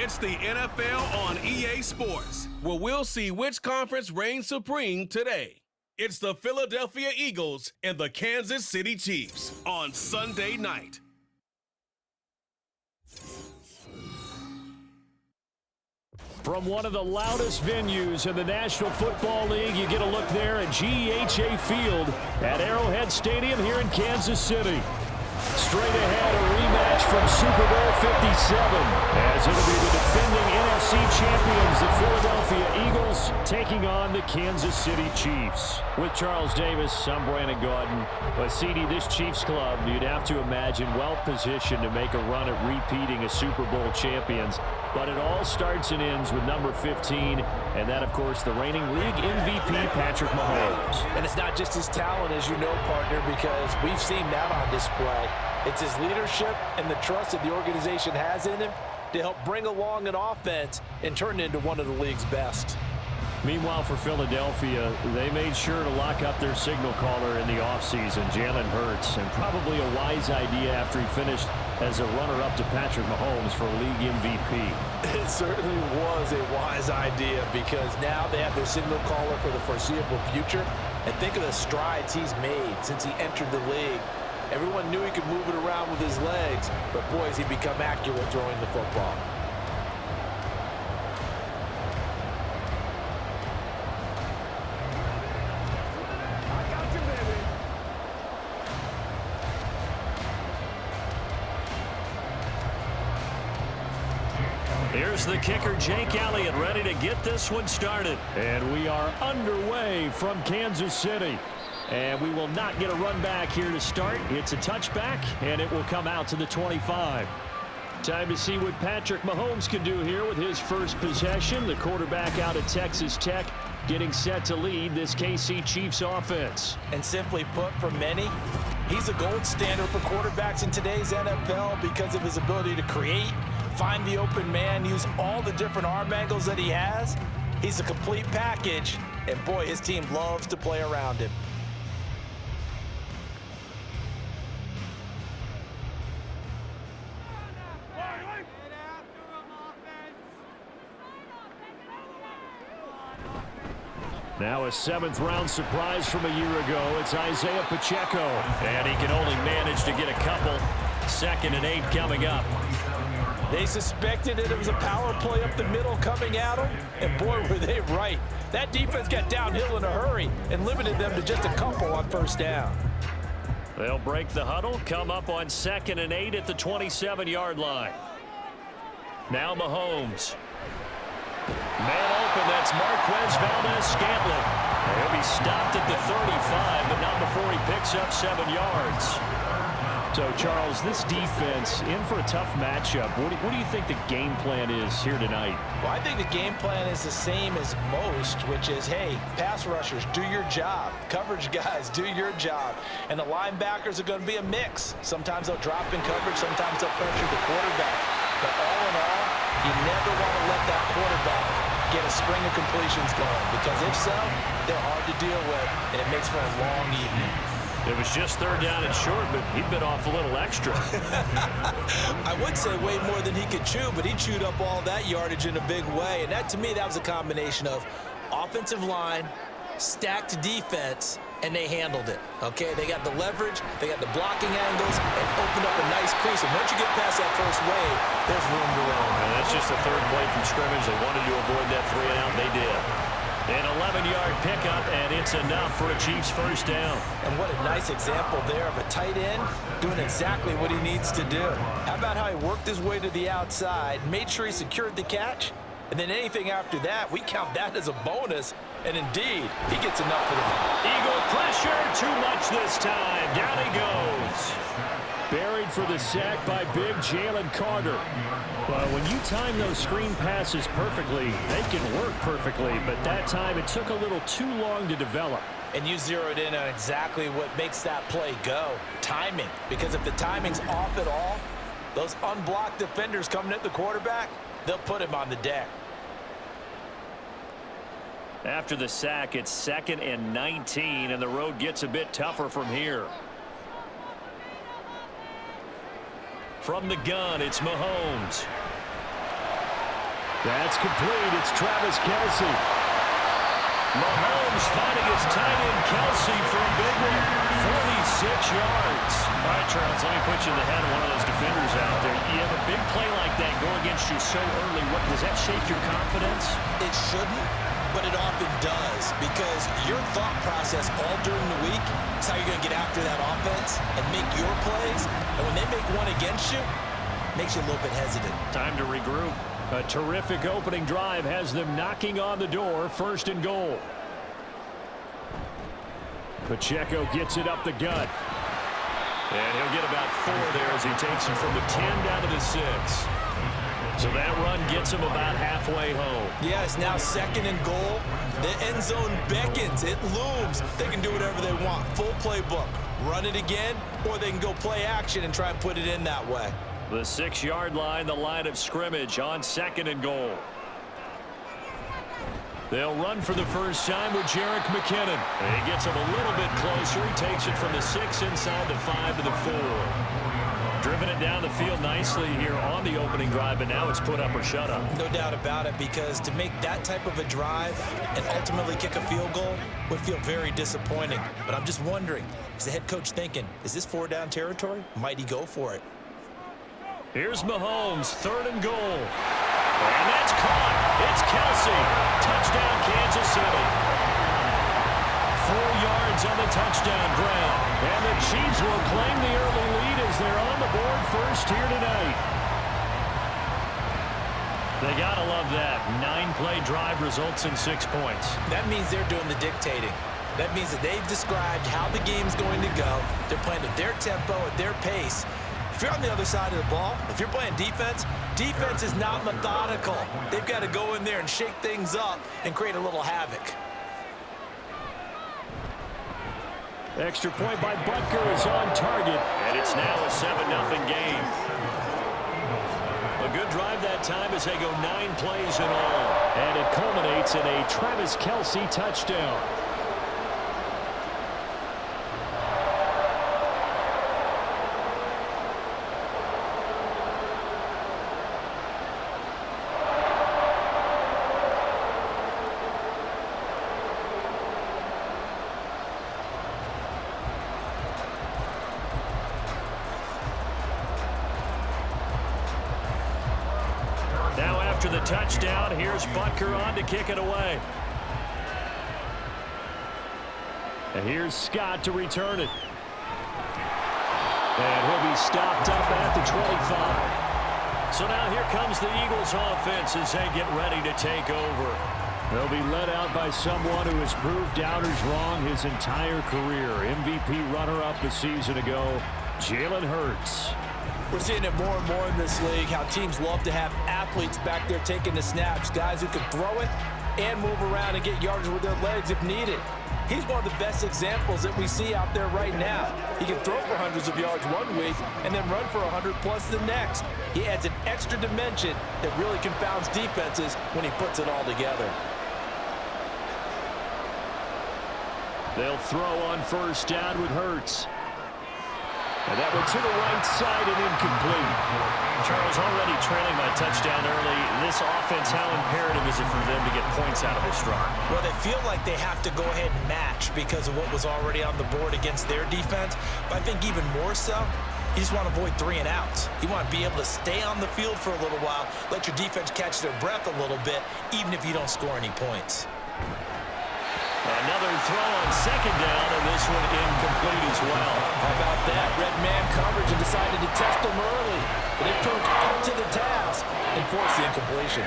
It's the NFL on EA Sports, where we'll see which conference reigns supreme today. It's the Philadelphia Eagles and the Kansas City Chiefs on Sunday night. From one of the loudest venues in the National Football League, you get a look there at GEHA Field at Arrowhead Stadium here in Kansas City. Straight ahead, a rematch from Super Bowl 57, as it'll be the defending NFC champions, the Philadelphia Eagles, taking on the Kansas City Chiefs. With Charles Davis, I'm Brandon Gaudin. But CD, this Chiefs club, you'd have to imagine well-positioned to make a run at repeating as Super Bowl champions. But it all starts and ends with number 15, and that, of course, the reigning league MVP, Patrick Mahomes. And it's not just his talent, as you know, partner, because we've seen that on display. It's his leadership and the trust that the organization has in him to help bring along an offense and turn it into one of the league's best. Meanwhile, for Philadelphia, they made sure to lock up their signal caller in the offseason, Jalen Hurts, and probably a wise idea after he finished as a runner-up to Patrick Mahomes for league MVP. It certainly was a wise idea because now they have their signal caller for the foreseeable future. And think of the strides he's made since he entered the league. Everyone knew he could move it around with his legs, but boy, has he become accurate throwing the football. Here's the kicker, Jake Elliott, ready to get this one started. And we are underway from Kansas City. And we will not get a run back here to start. It's a touchback, and it will come out to the 25. Time to see what Patrick Mahomes can do here with his first possession. The quarterback out of Texas Tech getting set to lead this KC Chiefs offense. And simply put, for many, he's a gold standard for quarterbacks in today's NFL because of his ability to create, find the open man, use all the different arm angles that he has. He's a complete package, and boy, his team loves to play around him. Now a seventh-round surprise from a year ago. It's Isaiah Pacheco, and he can only manage to get a couple. 2nd and 8 coming up. They suspected it was a power play up the middle coming at them, and boy, were they right. That defense got downhill in a hurry and limited them to just a couple on first down. They'll break the huddle, come up on 2nd and 8 at the 27-yard line. Now Mahomes. Man open, that's Marquez Valdez-Scantling. He'll be stopped at the 35, but not before he picks up 7 yards. So, Charles, this defense in for a tough matchup. What do you think the game plan is here tonight? Well, I think the game plan is the same as most, which is, hey, pass rushers, do your job. Coverage guys, do your job. And the linebackers are going to be a mix. Sometimes they'll drop in coverage, sometimes they'll pressure the quarterback. But all in all, you never want to let that quarterback get a string of completions going, because if so, they're hard to deal with, and it makes for a long evening. It was just 3rd down and short, but he bit off a little extra. I would say way more than he could chew, but he chewed up all that yardage in a big way, and that, to me, that was a combination of offensive line, stacked defense, and they handled it, okay? They got the leverage, they got the blocking angles, and opened up a nice crease. And once you get past that first wave, there's room to run. And that's just the 3rd play from scrimmage. They wanted to avoid that 3-and-out. They did. An 11-yard pickup, and it's enough for a Chiefs first down. And what a nice example there of a tight end doing exactly what he needs to do. How about how he worked his way to the outside, made sure he secured the catch, and then anything after that, we count that as a bonus. And indeed, he gets enough for the Eagle pressure, too much this time. Down he goes. Buried for the sack by big Jalen Carter. Well, when you time those screen passes perfectly, they can work perfectly. But that time, it took a little too long to develop. And you zeroed in on exactly what makes that play go. Timing. Because if the timing's off at all, those unblocked defenders coming at the quarterback, they'll put him on the deck. After the sack, it's 2nd and 19, and the road gets a bit tougher from here. From the gun, it's Mahomes. That's complete. It's Travis Kelce. Mahomes finding his tight end Kelce for a big one. 46 yards. All right, Charles, let me put you in the head of one of those defenders out there. You have a big play like that go against you so early. Does that shake your confidence? It shouldn't, but it often does, because your thought process all during the week is how you're going to get after that offense and make your plays. And when they make one against you, it makes you a little bit hesitant. Time to regroup. A terrific opening drive has them knocking on the door. 1st and goal. Pacheco gets it up the gut. And he'll get about 4 there as he takes him from the 10 down to the 6. So that run gets him about halfway home. Yes, now 2nd and goal. The end zone beckons. It looms. They can do whatever they want. Full playbook. Run it again, or they can go play action and try and put it in that way. The 6-yard line, the line of scrimmage on 2nd and goal. They'll run for the first time with Jerick McKinnon. And he gets him a little bit closer. He takes it from the 6 inside the 5 to the 4. Driven it down the field nicely here on the opening drive, but now it's put up or shut up. No doubt about it, because to make that type of a drive and ultimately kick a field goal would feel very disappointing. But I'm just wondering, is the head coach thinking, is this 4-down territory? Might he go for it? Here's Mahomes, 3rd and goal. And that's caught. It's Kelce. Touchdown, Kansas City. 4 yards on the touchdown ground. And the Chiefs will claim the early lead as they're on the board first here tonight. They got to love that. 9-play drive results in 6 points. That means they're doing the dictating. That means that they've described how the game's going to go. They're playing at their tempo, at their pace. If you're on the other side of the ball, if you're playing defense, defense is not methodical. They've got to go in there and shake things up and create a little havoc. Extra point by Butker is on target, and it's now a 7-0 game. A good drive that time as they go 9 plays in all. And it culminates in a Travis Kelce touchdown. After the touchdown, here's Butker on to kick it away. And here's Scott to return it. And he'll be stopped up at the 25. So now here comes the Eagles offense as they get ready to take over. They'll be led out by someone who has proved doubters wrong his entire career. MVP runner-up a season ago, Jalen Hurts. We're seeing it more and more in this league, how teams love to have athletes back there taking the snaps, guys who can throw it and move around and get yardage with their legs if needed. He's one of the best examples that we see out there right now. He can throw for hundreds of yards one week and then run for 100+ the next. He adds an extra dimension that really confounds defenses when he puts it all together. They'll throw on first down with Hurts. And that one to the right side and incomplete. Charles, already trailing by touchdown early. This offense, how imperative is it for them to get points out of this drive? Well, they feel like they have to go ahead and match because of what was already on the board against their defense. But I think even more so, you just want to avoid 3 and outs. You want to be able to stay on the field for a little while, let your defense catch their breath a little bit, even if you don't score any points. Another throw on second down, and this one incomplete as well. How about that? Red man coverage and decided to test them early. But it proved up to the task and forced the incompletion.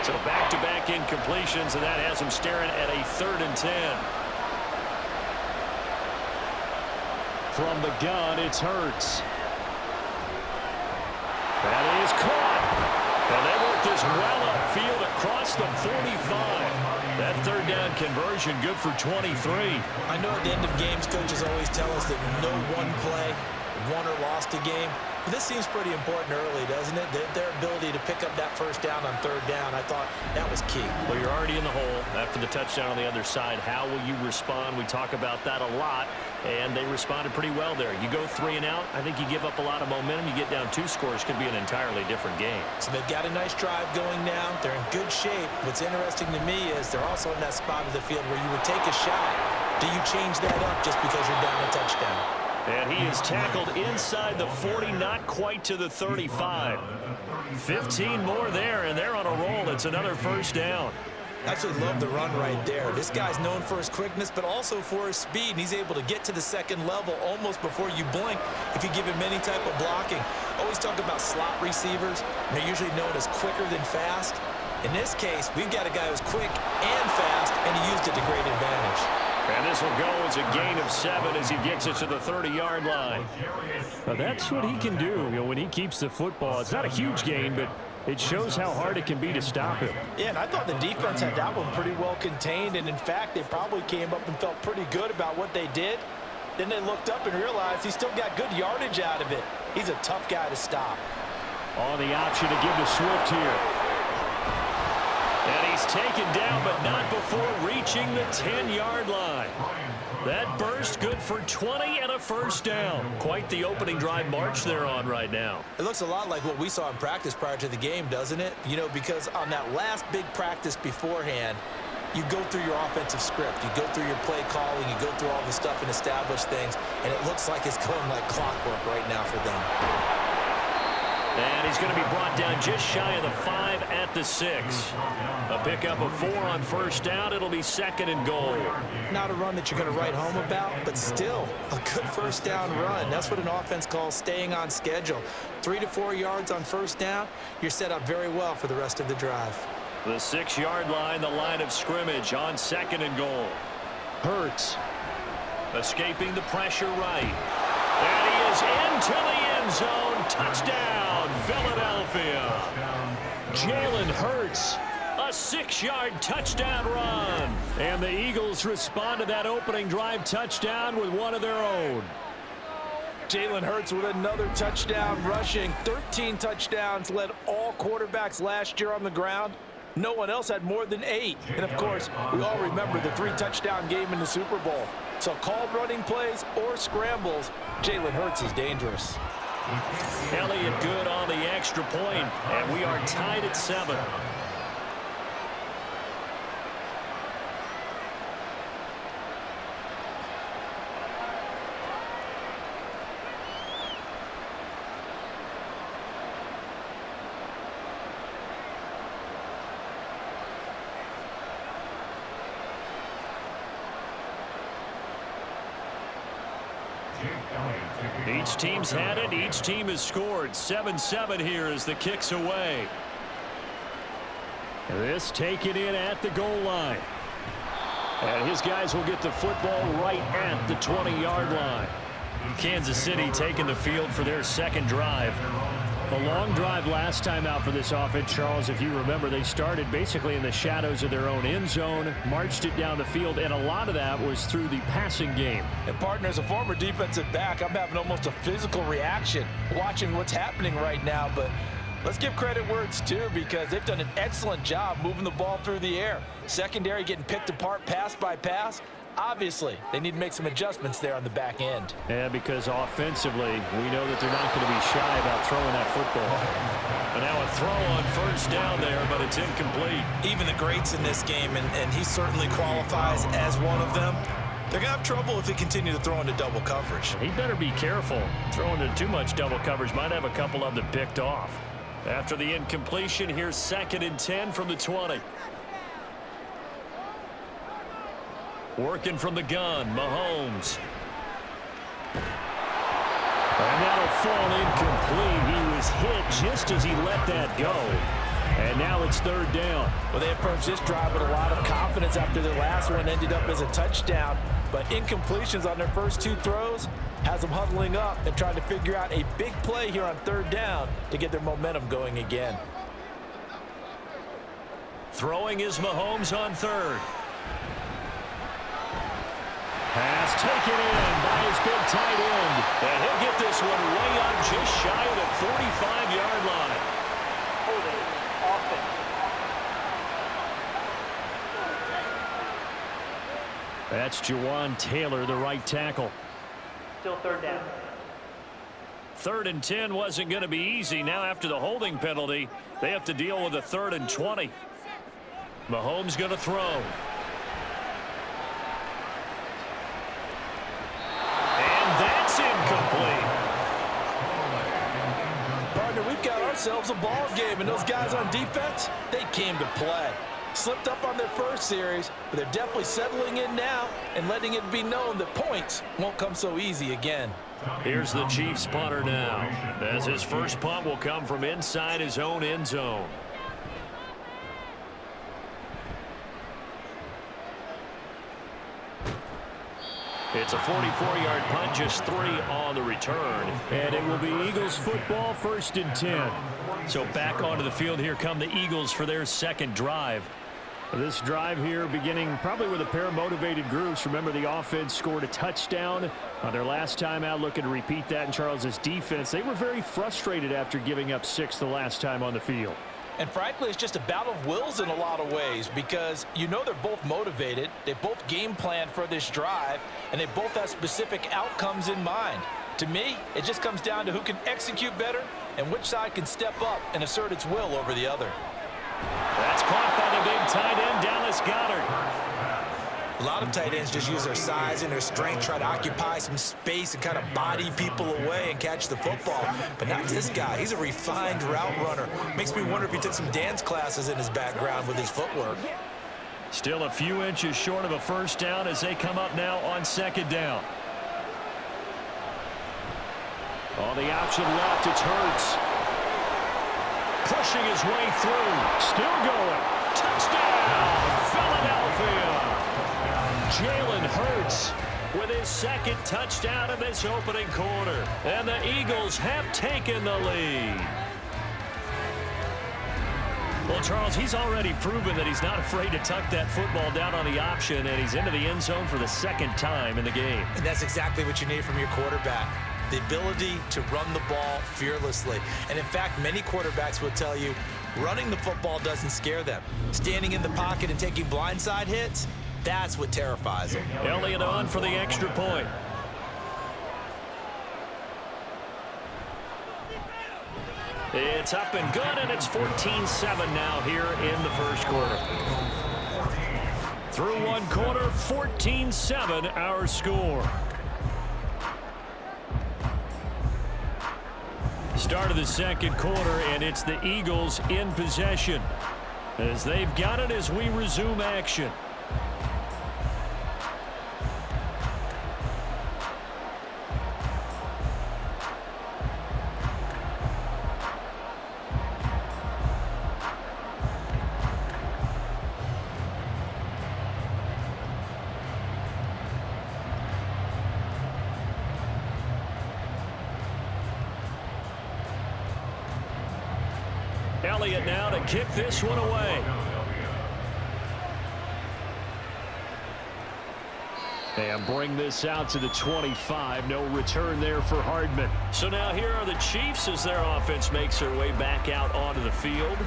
So back-to-back incompletions, and that has him staring at a 3rd and 10. From the gun, it's Hurts. That is caught. And they worked this well upfield across the 45. That 3rd down conversion good for 23. I know at the end of games, coaches always tell us that no one play won or lost a game. But this seems pretty important early, doesn't it? Their ability to pick up that first down on 3rd down, I thought that was key. Well, you're already in the hole. That after the touchdown on the other side. How will you respond? We talk about that a lot, and they responded pretty well there. You go 3 and out, I think you give up a lot of momentum. You get down 2 scores, could be an entirely different game. So they've got a nice drive going now. They're in good shape. What's interesting to me is they're also in that spot of the field where you would take a shot. Do you change that up just because you're down a touchdown? And he is tackled inside the 40, not quite to the 35. 15 more there, and they're on a roll. It's another first down. I actually love the run right there. This guy's known for his quickness, but also for his speed. And he's able to get to the second level almost before you blink if you give him any type of blocking. Always talk about slot receivers. They're usually known as quicker than fast. In this case, we've got a guy who's quick and fast, and he used it to great advantage. And this will go as a gain of 7 as he gets it to the 30-yard line. Now that's what he can do, when he keeps the football. It's not a huge gain, but it shows how hard it can be to stop him. Yeah, and I thought the defense had that one pretty well contained, and in fact, they probably came up and felt pretty good about what they did. Then they looked up and realized he still got good yardage out of it. He's a tough guy to stop. On the option to give to Swift here. And he's taken down, but not before reaching the 10-yard line. That burst good for 20 and a first down. Quite the opening drive march they're on right now. It looks a lot like what we saw in practice prior to the game, doesn't it? Because on that last big practice beforehand, you go through your offensive script. You go through your play calling. You go through all the stuff and establish things. And it looks like it's going like clockwork right now for them. And he's going to be brought down just shy of the 5 at the 6. A pickup of 4 on first down. It'll be 2nd and goal. Not a run that you're going to write home about, but still a good first down run. That's what an offense calls staying on schedule. 3 to 4 yards on first down. You're set up very well for the rest of the drive. The 6-yard line, the line of scrimmage on 2nd and goal. Hurts escaping the pressure right. And he is into the end zone. Touchdown, Philadelphia. Jalen Hurts, a 6-yard touchdown run. And the Eagles respond to that opening drive touchdown with one of their own. Jalen Hurts with another touchdown rushing. 13 touchdowns, led all quarterbacks last year on the ground. No one else had more than 8. And, of course, we all remember the 3-touchdown game in the Super Bowl. So called running plays or scrambles, Jalen Hurts is dangerous. Elliott good on the extra point, and we are tied at 7. Each team's had it. Each team has scored. 7-7 here as the kick's away. This taken in at the goal line. And his guys will get the football right at the 20-yard line. Kansas City taking the field for their second drive. A long drive last time out for this offense, Charles. If you remember, they started basically in the shadows of their own end zone, marched it down the field, and a lot of that was through the passing game. And, partner, as a former defensive back, I'm having almost a physical reaction watching what's happening right now. But let's give credit where it's due, because they've done an excellent job moving the ball through the air. Secondary getting picked apart pass by pass. Obviously, they need to make some adjustments there on the back end. Yeah, because offensively, we know that they're not going to be shy about throwing that football. And now a throw on first down there, but it's incomplete. Even the greats in this game, and he certainly qualifies as one of them, they're going to have trouble if they continue to throw into double coverage. He better be careful. Throwing into too much double coverage might have a couple of them picked off. After the incompletion, here's 2nd and 10 from the 20. Working from the gun, Mahomes. And that'll fall incomplete. He was hit just as he let that go. And now it's 3rd down. Well, they approached this drive with a lot of confidence after their last one ended up as a touchdown. But incompletions on their first 2 throws has them huddling up and trying to figure out a big play here on 3rd down to get their momentum going again. Throwing is Mahomes on 3rd. Pass taken in by his big tight end. And he'll get this one way up just shy of the 45-yard line. That's Jawan Taylor, the right tackle. Still third down. 3rd and 10 wasn't going to be easy. Now after the holding penalty, they have to deal with a 3rd and 20. Mahomes going to throw. And that's incomplete. Partner, we've got ourselves a ball game, and those guys on defense, they came to play. Slipped up on their first series, but they're definitely settling in now and letting it be known that points won't come so easy again. Here's the Chiefs punter now, as his first punt will come from inside his own end zone. It's a 44-yard punt, just 3 on the return. And it will be Eagles football, 1st and 10. So back onto the field, here come the Eagles for their second drive. This drive here beginning probably with a pair of motivated groups. Remember, the offense scored a touchdown on their last time out, looking to repeat that in Charles's defense. They were very frustrated after giving up 6 the last time on the field. And frankly, it's just a battle of wills in a lot of ways, because you know they're both motivated, they both game planned for this drive, and they both have specific outcomes in mind. To me, it just comes down to who can execute better and which side can step up and assert its will over the other. That's caught by the big tight end, Dallas Goedert. A lot of tight ends just use their size and their strength, try to occupy some space and kind of body people away and catch the football. But not this guy. He's a refined route runner. Makes me wonder if he took some dance classes in his background with his footwork. Still a few inches short of a first down as they come up now on 2nd down. On the option left, it's Hurts. Pushing his way through. Still going. Touchdown, Philadelphia. Jalen Hurts with his 2nd touchdown in this opening quarter. And the Eagles have taken the lead. Well, Charles, he's already proven that he's not afraid to tuck that football down on the option, and he's into the end zone for the 2nd time in the game. And that's exactly what you need from your quarterback. The ability to run the ball fearlessly. And in fact, many quarterbacks will tell you running the football doesn't scare them. Standing in the pocket and taking blindside hits, that's what terrifies them. Elliott on for the extra point. It's up and good, and it's 14-7 now here in the first quarter. Through one quarter, 14-7 our score. Start of the second quarter, and it's the Eagles in possession as they've got it as we resume action. Elliott now to kick this one away. And bring this out to the 25. No return there for Hardman. So now here are the Chiefs as their offense makes their way back out onto the field.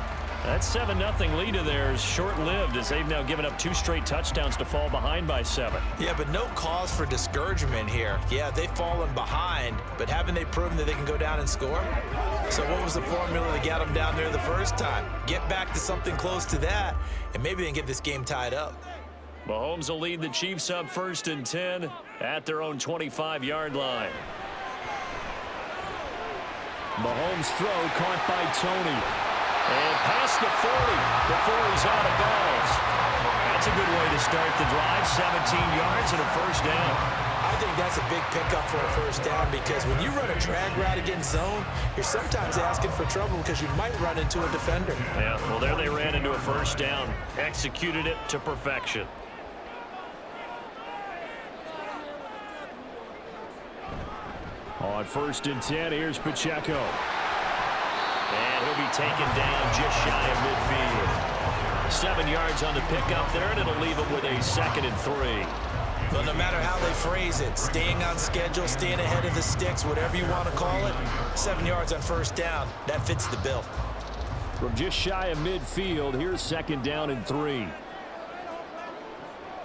That 7-0 lead of theirs short-lived as they've now given up 2 straight touchdowns to fall behind by 7. Yeah, but no cause for discouragement here. Yeah, they've fallen behind, but haven't they proven that they can go down and score? So what was the formula that got them down there the first time? Get back to something close to that, and maybe they can get this game tied up. Mahomes will lead the Chiefs up 1st and 10 at their own 25-yard line. Mahomes' throw caught by Tony. And past the 40 before he's out of bounds. That's a good way to start the drive. 17 yards and a first down. I think that's a big pickup for a first down, because when you run a drag route against zone, you're sometimes asking for trouble because you might run into a defender. Yeah, well, there they ran into a first down. Executed it to perfection. On 1st and 10, here's Pacheco. And he'll be taken down just shy of midfield. 7 yards on the pickup there, and it'll leave him with a 2nd and 3. But no matter how they phrase it, staying on schedule, staying ahead of the sticks, whatever you want to call it, 7 yards on first down, that fits the bill. From just shy of midfield, here's 2nd down and 3.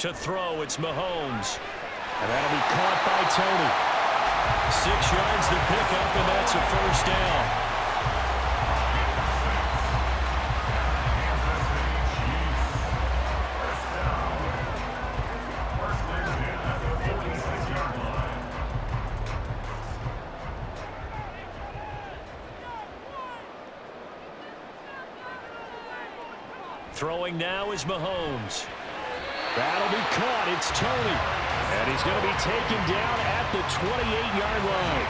To throw, it's Mahomes. And that'll be caught by Tony. 6 yards to pick up, and that's a first down. Throwing now is Mahomes. That'll be caught. It's Tony. And he's going to be taken down at the 28-yard line.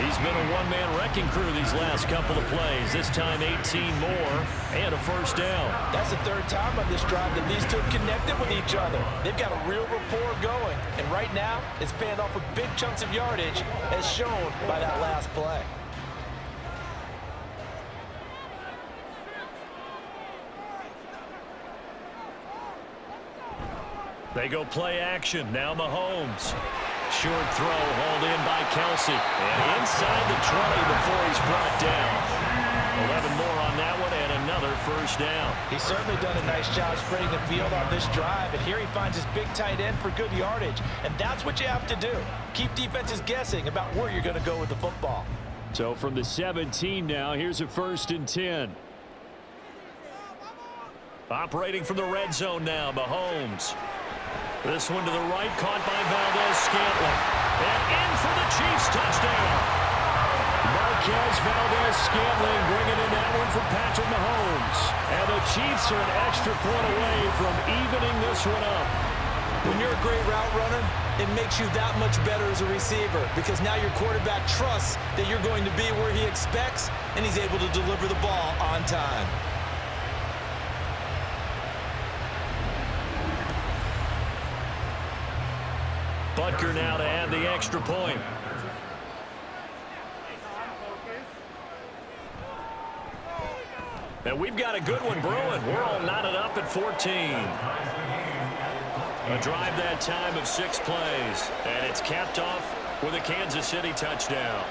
He's been a one-man wrecking crew these last couple of plays. This time 18 more and a first down. That's the third time on this drive that these two have connected with each other. They've got a real rapport going. And right now, it's paying off with big chunks of yardage as shown by that last play. They go play action. Now Mahomes. Short throw hauled in by Kelsey. And inside the 20 before he's brought down. 11 more on that one and another first down. He's certainly done a nice job spreading the field on this drive. And here he finds his big tight end for good yardage. And that's what you have to do. Keep defenses guessing about where you're going to go with the football. So from the 17 now, here's a 1st and 10. Operating from the red zone now, Mahomes. This one to the right, caught by Valdez-Scantling. And in for the Chiefs touchdown. Marquez Valdez-Scantling bringing in that one for Patrick Mahomes. And the Chiefs are an extra point away from evening this one up. When you're a great route runner, it makes you that much better as a receiver because now your quarterback trusts that you're going to be where he expects and he's able to deliver the ball on time. Butker now to add the extra point. And we've got a good one brewing. We're all knotted up at 14. A drive that time of 6 plays. And it's capped off with a Kansas City touchdown.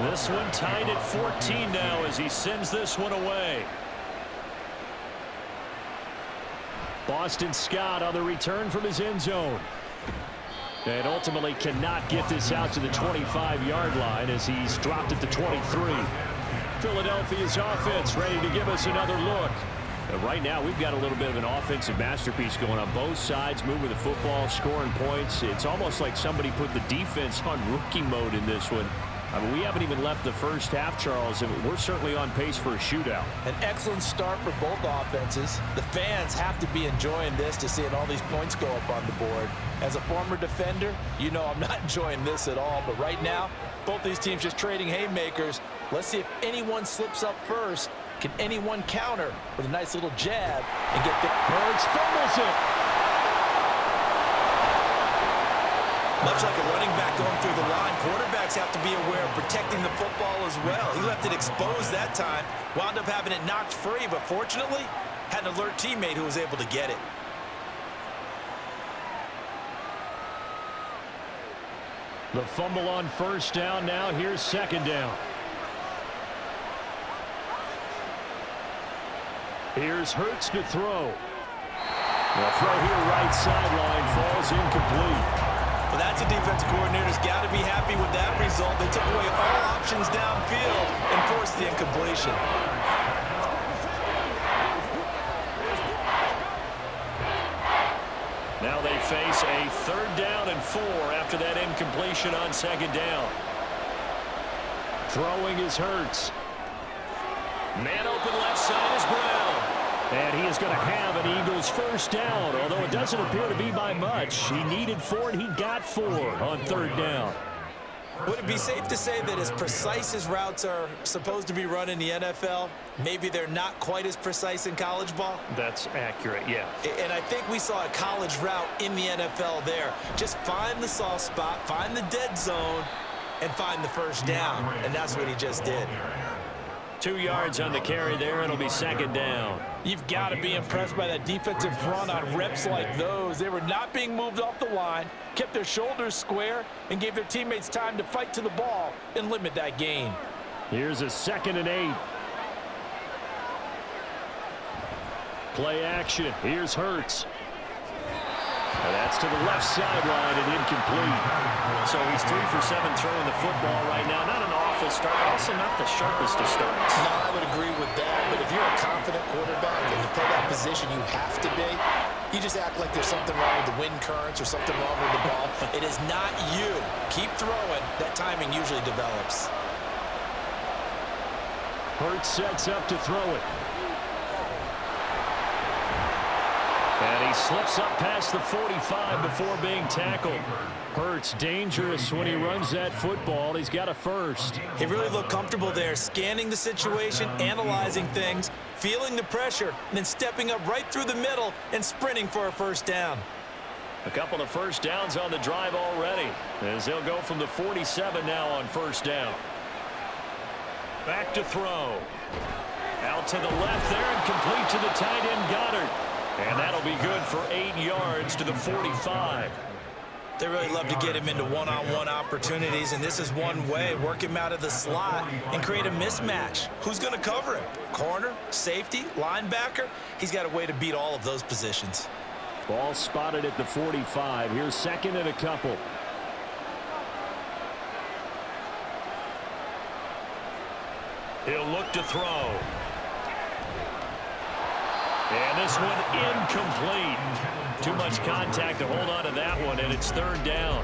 This one tied at 14 now as he sends this one away. Boston Scott on the return from his end zone. And ultimately cannot get this out to the 25-yard line as he's dropped at the 23. Philadelphia's offense ready to give us another look. And right now we've got a little bit of an offensive masterpiece going on both sides, moving the football, scoring points. It's almost like somebody put the defense on rookie mode in this one. I mean, we haven't even left the first half, Charles, and we're certainly on pace for a shootout. An excellent start for both offenses. The fans have to be enjoying this to seeing all these points go up on the board. As a former defender, you know I'm not enjoying this at all. But right now, both these teams just trading haymakers. Let's see if anyone slips up first. Can anyone counter with a nice little jab and get the... Hurts fumbles it. Much like a running back going through the line, quarterbacks have to be aware of protecting the football as well. He left it exposed that time, wound up having it knocked free, but fortunately, had an alert teammate who was able to get it. The fumble on first down now. Here's second down. Here's Hurts to throw. The throw here right sideline falls incomplete. Well, that's a defensive coordinator's got to be happy with that result. They took away all options downfield and forced the incompletion. Now they face a 3rd down and 4 after that incompletion on second down. Throwing is Hurts. Man open left side is Brown. And he is going to have an Eagles first down, although it doesn't appear to be by much. He needed 4 and he got 4 on 3rd down. Would it be safe to say that as precise as routes are supposed to be run in the NFL, maybe they're not quite as precise in college ball? That's accurate, yeah. And I think we saw a college route in the NFL there. Just find the soft spot, find the dead zone, and find the first down. And that's what he just did. 2 yards on the carry there. It'll be second down. You've got to be impressed by that defensive front on reps like those. They were not being moved off the line, kept their shoulders square, and gave their teammates time to fight to the ball and limit that gain. Here's a 2nd and 8. Play action. Here's Hurts. And that's to the left sideline and incomplete. So he's 3 for 7 throwing the football right now. Not an awful start, also not the sharpest of starts. No, I would agree with that. But if you're a confident quarterback and to play that position you have to be, you just act like there's something wrong with the wind currents or something wrong with the ball. It is not you. Keep throwing. That timing usually develops. Hurts sets up to throw it. And he slips up past the 45 before being tackled. Hurts dangerous when he runs that football. He's got a first. He really looked comfortable there, scanning the situation, analyzing things, feeling the pressure, and then stepping up right through the middle and sprinting for a first down. A couple of first downs on the drive already, as he'll go from the 47 now on first down. Back to throw. Out to the left there and complete to the tight end Goddard. And that'll be good for 8 yards to the 45. They really love to get him into one-on-one opportunities, and this is one way. Work him out of the slot and create a mismatch. Who's going to cover him? Corner, safety, linebacker? He's got a way to beat all of those positions. Ball spotted at the 45. Here's 2nd and a couple. He'll look to throw. And this one incomplete. Too much contact to hold on to that one, and it's 3rd down.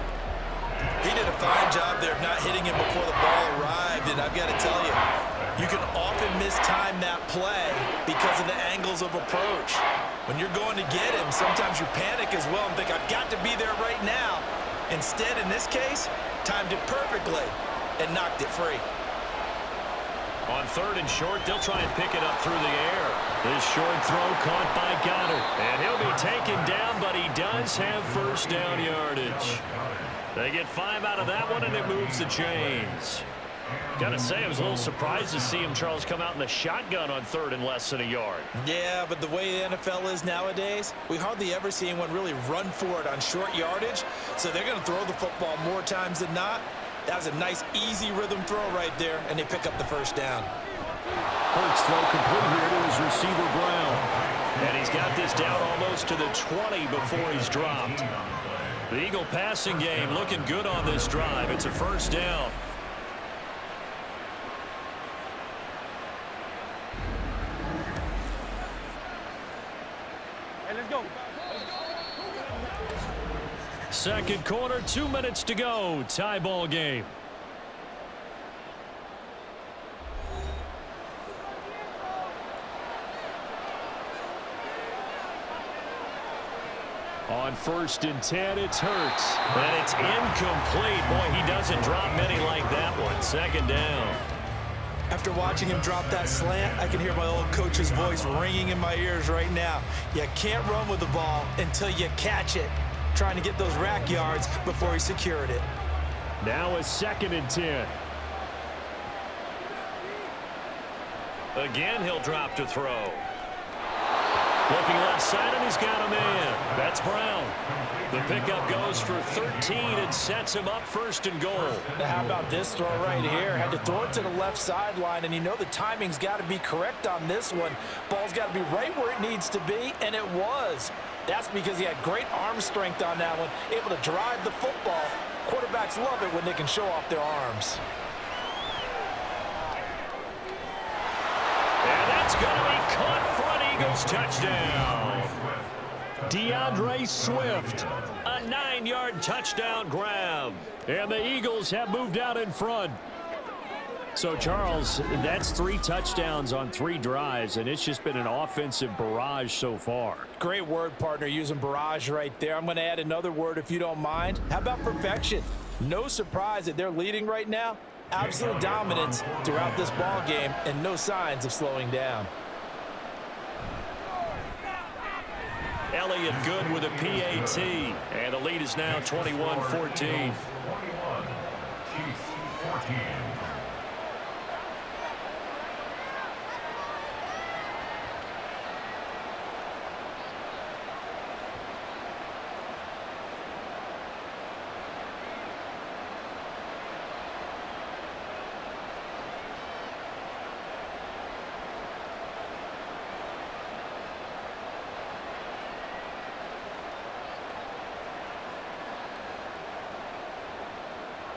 He did a fine job there of not hitting him before the ball arrived, and I've got to tell you, you can often mistime that play because of the angles of approach. When you're going to get him, sometimes you panic as well and think, I've got to be there right now. Instead, in this case, timed it perfectly and knocked it free. On 3rd and short, they'll try and pick it up through the air. This short throw caught by Goddard. And he'll be taken down, but he does have first down yardage. They get 5 out of that one, and it moves the chains. Gotta say, I was a little surprised to see him, Charles, come out in the shotgun on 3rd and less than a yard. Yeah, but the way the NFL is nowadays, we hardly ever see anyone really run for it on short yardage. So they're going to throw the football more times than not. That was a nice, easy rhythm throw right there, and they pick up the first down. Hurts throw complete here to his receiver Brown. And he's got this down almost to the 20 before he's dropped. The Eagle passing game looking good on this drive. It's a first down. Hey, let's go. Second quarter, 2 minutes to go. Tie ball game. On 1st and 10, it's Hurts. And it's incomplete. Boy, he doesn't drop many like that one. 2nd down. After watching him drop that slant, I can hear my old coach's voice ringing in my ears right now. You can't run with the ball until you catch it. Trying to get those rack yards before he secured it. Now a 2nd and 10. Again, he'll drop to throw. Looking left side, and he's got a man. That's Brown. The pickup goes for 13 and sets him up 1st and goal. Now, how about this throw right here? Had to throw it to the left sideline, and you know the timing's got to be correct on this one. Ball's got to be right where it needs to be, and it was. That's because he had great arm strength on that one, able to drive the football. Quarterbacks love it when they can show off their arms. And that's going to be caught front. Eagles touchdown. DeAndre Swift. A 9-yard touchdown grab. And the Eagles have moved out in front. So, Charles, that's 3 touchdowns on 3 drives, and it's just been an offensive barrage so far. Great word, partner, using barrage right there. I'm going to add another word if you don't mind. How about perfection? No surprise that they're leading right now. Absolute dominance throughout this ball game and no signs of slowing down. Elliott good with a PAT, and the lead is now 21-14.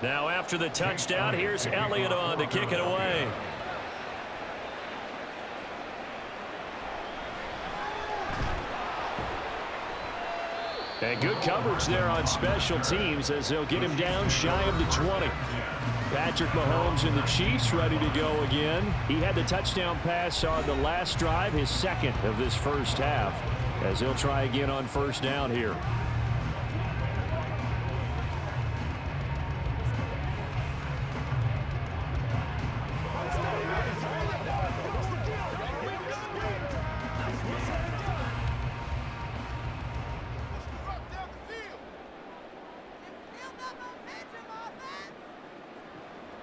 Now after the touchdown, here's Elliott on to kick it away. And good coverage there on special teams as they'll get him down shy of the 20. Patrick Mahomes and the Chiefs ready to go again. He had the touchdown pass on the last drive, his second of this first half, as he'll try again on first down here.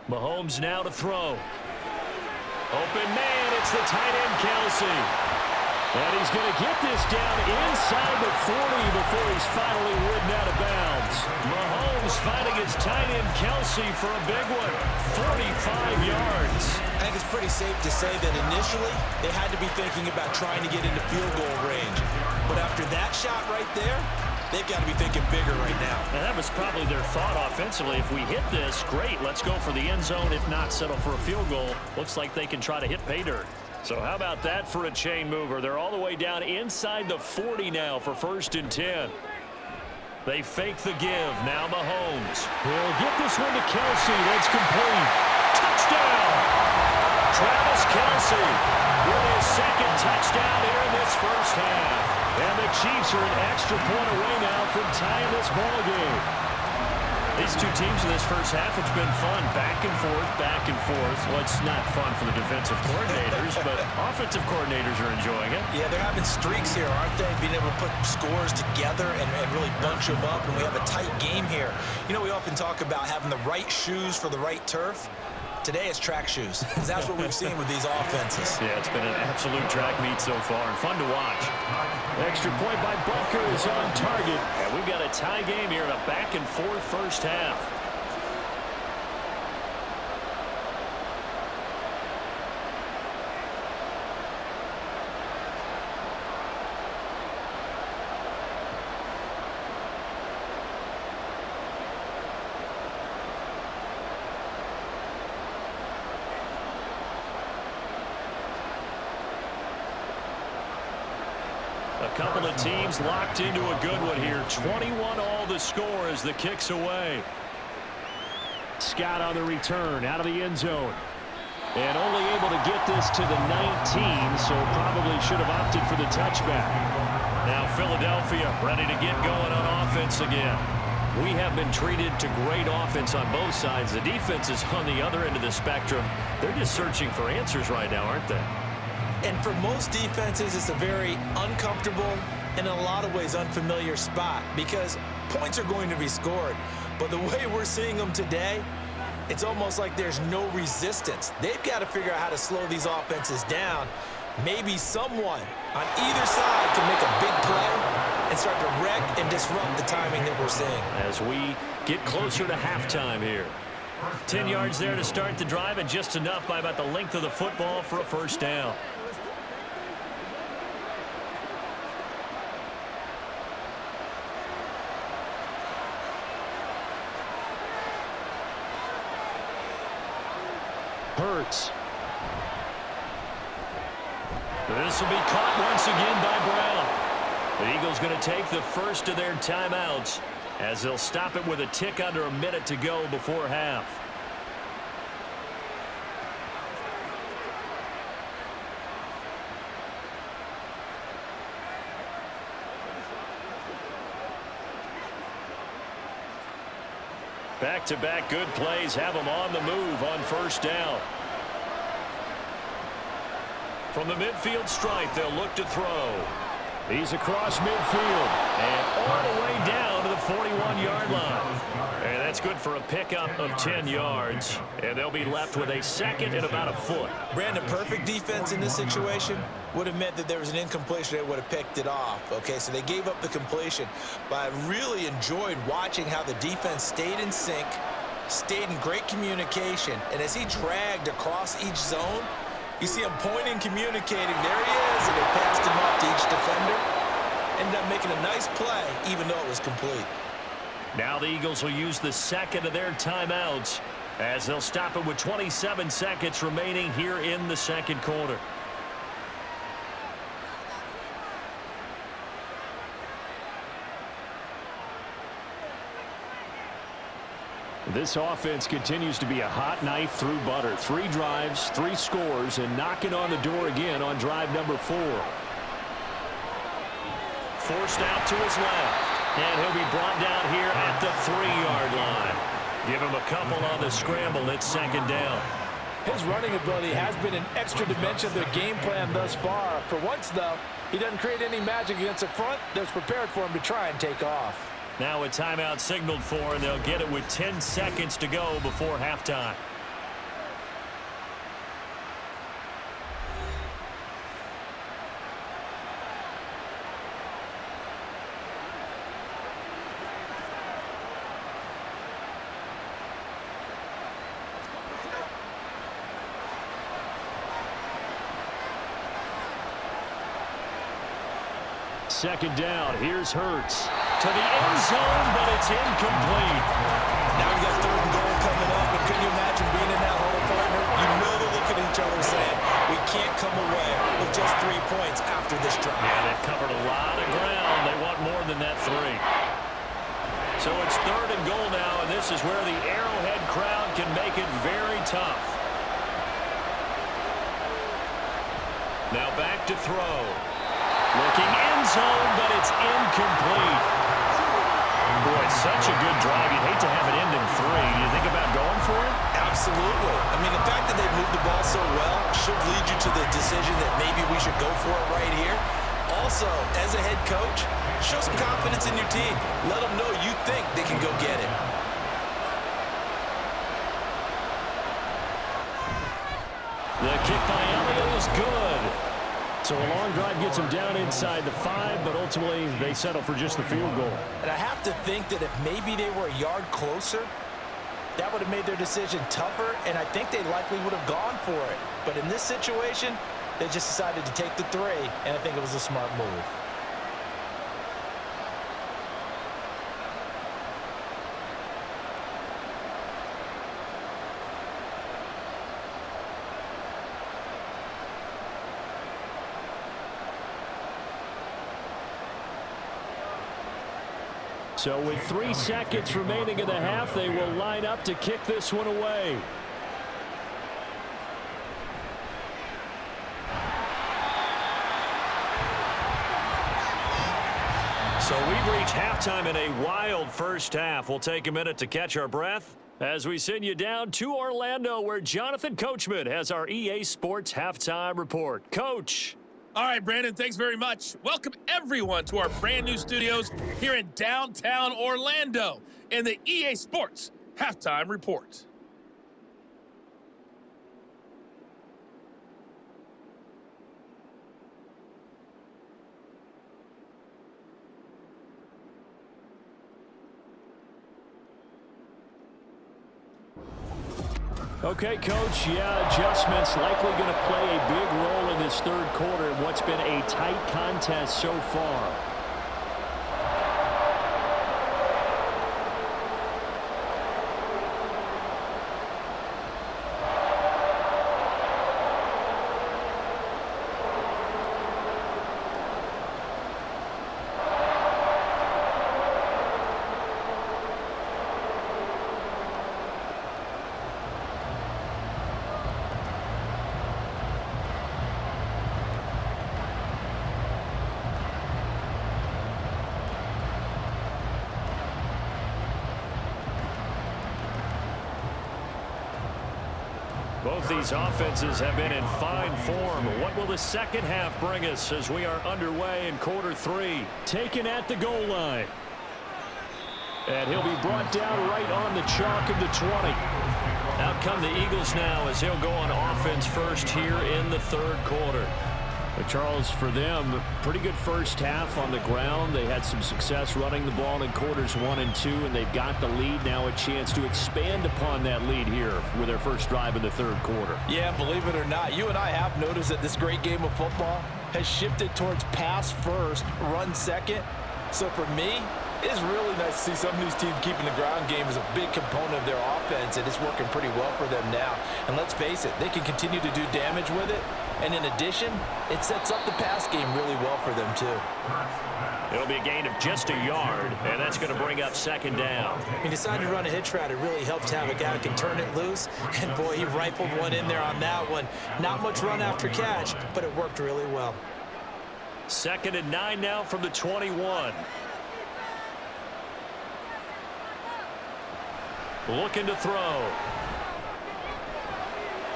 Mahomes now to throw. Open man, it's the tight end Kelsey. And he's going to get this down inside the 40 before he's finally ridden out of bounds. Mahomes finding his tight end Kelsey for a big one. 45 yards. I think it's pretty safe to say that initially they had to be thinking about trying to get into field goal range. But after that shot right there, they've got to be thinking bigger right now. And that was probably their thought offensively. If we hit this, great, let's go for the end zone. If not, settle for a field goal. Looks like they can try to hit pay dirt. So how about that for a chain mover? They're all the way down inside the 40 now for 1st and 10. They fake the give. Now Mahomes. He'll get this one to Kelsey. That's complete. Touchdown! Travis Kelsey with his second touchdown here in this first half. And the Chiefs are an extra point away now from tying this ball game. These two teams in this first half, it's been fun. Back and forth, back and forth. Well, it's not fun for the defensive coordinators, but offensive coordinators are enjoying it. Yeah, they're having streaks here, aren't they? Being able to put scores together and really bunch them up, and we have a tight game here. You know, we often talk about having the right shoes for the right turf. Today it's track shoes. That's what we've seen with these offenses. Yeah, it's been an absolute track meet so far and fun to watch. Extra point by Butker is on target. And we've got a tie game here in a back and forth first half. A couple of teams locked into a good one here. 21 all the score as the kick's away. Scott on the return out of the end zone. And only able to get this to the 19, so probably should have opted for the touchback. Now Philadelphia ready to get going on offense again. We have been treated to great offense on both sides. The defense is on the other end of the spectrum. They're just searching for answers right now, aren't they? And for most defenses, it's a very uncomfortable and in a lot of ways unfamiliar spot because points are going to be scored. But the way we're seeing them today, it's almost like there's no resistance. They've got to figure out how to slow these offenses down. Maybe someone on either side can make a big play and start to wreck and disrupt the timing that we're seeing. As we get closer to halftime here. 10 yards there to start the drive and just enough by about the length of the football for a first down. Hurts. This will be caught once again by Brown. The Eagles going to take the first of their timeouts as they'll stop it with a tick under a minute to go before half. Back-to-back good plays have them on the move on first down. From the midfield stripe, they'll look to throw. He's across midfield. And all the way down to the 41-yard line. And that's good for a pickup of 10 yards. And they'll be left with a second and about a foot. Brandon, perfect defense in this situation would have meant that there was an incompletion. They would have picked it off. Okay, so they gave up the completion. But I really enjoyed watching how the defense stayed in sync, stayed in great communication. And as he dragged across each zone, you see him pointing, communicating. There he is, and they passed him up to each defender. Ended up making a nice play, even though it was complete. Now the Eagles will use the second of their timeouts as they'll stop it with 27 seconds remaining here in the second quarter. This offense continues to be a hot knife through butter. 3 drives, 3 scores, and knocking on the door again on drive number 4. Forced out to his left. And he'll be brought down here at the 3-yard line. Give him a couple on the scramble. It's second down. His running ability has been an extra dimension of their game plan thus far. For once, though, he doesn't create any magic against the front that's prepared for him to try and take off. Now a timeout signaled for, and they'll get it with 10 seconds to go before halftime. Second down. Here's Hurts. To the end zone, but it's incomplete. Now we got 3rd and goal coming up, and can you imagine being in that hole, partner? You know they're looking at each other saying, we can't come away with just 3 points after this drive. Yeah, they've covered a lot of ground. They want more than that 3. So it's 3rd and goal now, and this is where the Arrowhead crowd can make it very tough. Now back to throw. Looking end zone, but it's incomplete. Boy, such a good drive. You'd hate to have it end in 3. Do you think about going for it? Absolutely. I mean, the fact that they moved the ball so well should lead you to the decision that maybe we should go for it right here. Also, as a head coach, show some confidence in your team. Let them know you think they can go get it. The kick by Elliott is good. So a long drive gets them down inside the 5, but ultimately they settle for just the field goal. And I have to think that if maybe they were a yard closer, that would have made their decision tougher, and I think they likely would have gone for it. But in this situation, they just decided to take the 3, and I think it was a smart move. So with 3 seconds remaining in the half, they will line up to kick this one away. So we've reached halftime in a wild first half. We'll take a minute to catch our breath as we send you down to Orlando, where Jonathan Coachman has our EA Sports Halftime Report. Coach. All right, Brandon, thanks very much. Welcome, everyone, to our brand-new studios here in downtown Orlando in the EA Sports Halftime Report. Okay, Coach, yeah, adjustments likely going to play a big role in this 3rd quarter in what's been a tight contest so far. Both these offenses have been in fine form. What will the second half bring us as we are underway in quarter 3? Taken at the goal line. And he'll be brought down right on the chalk of the 20. Out come the Eagles now as he'll go on offense first here in the 3rd quarter. But Charles, for them, pretty good first half on the ground. They had some success running the ball in quarters 1 and 2, and they've got the lead. Now a chance to expand upon that lead here with their first drive in the 3rd quarter. Yeah, believe it or not, you and I have noticed that this great game of football has shifted towards pass first, run second. So for me, It is really nice to see some of these teams keeping the ground game as a big component of their offense, and it's working pretty well for them now. And let's face it, they can continue to do damage with it. And in addition, it sets up the pass game really well for them, too. It'll be a gain of just a yard, and that's going to bring up second down. He decided to run a hitch route. It really helps to have a guy who can turn it loose. And, boy, he rifled one in there on that one. Not much run after catch, but it worked really well. 2nd and 9 now from the 21. Looking to throw.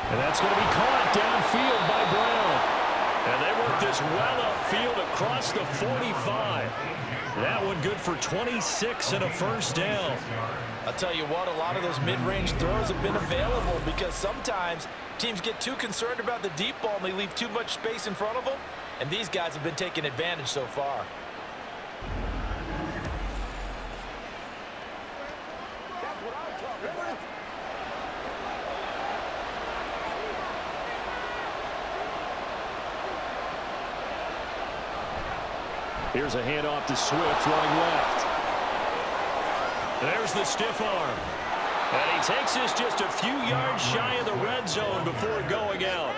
And that's going to be caught downfield by Brown. And they work this well upfield across the 45. That one good for 26 and a first down. I'll tell you what, a lot of those mid-range throws have been available because sometimes teams get too concerned about the deep ball and they leave too much space in front of them. And these guys have been taking advantage so far. Here's a handoff to Swift running left. There's the stiff arm. And he takes this just a few yards shy of the red zone before going out.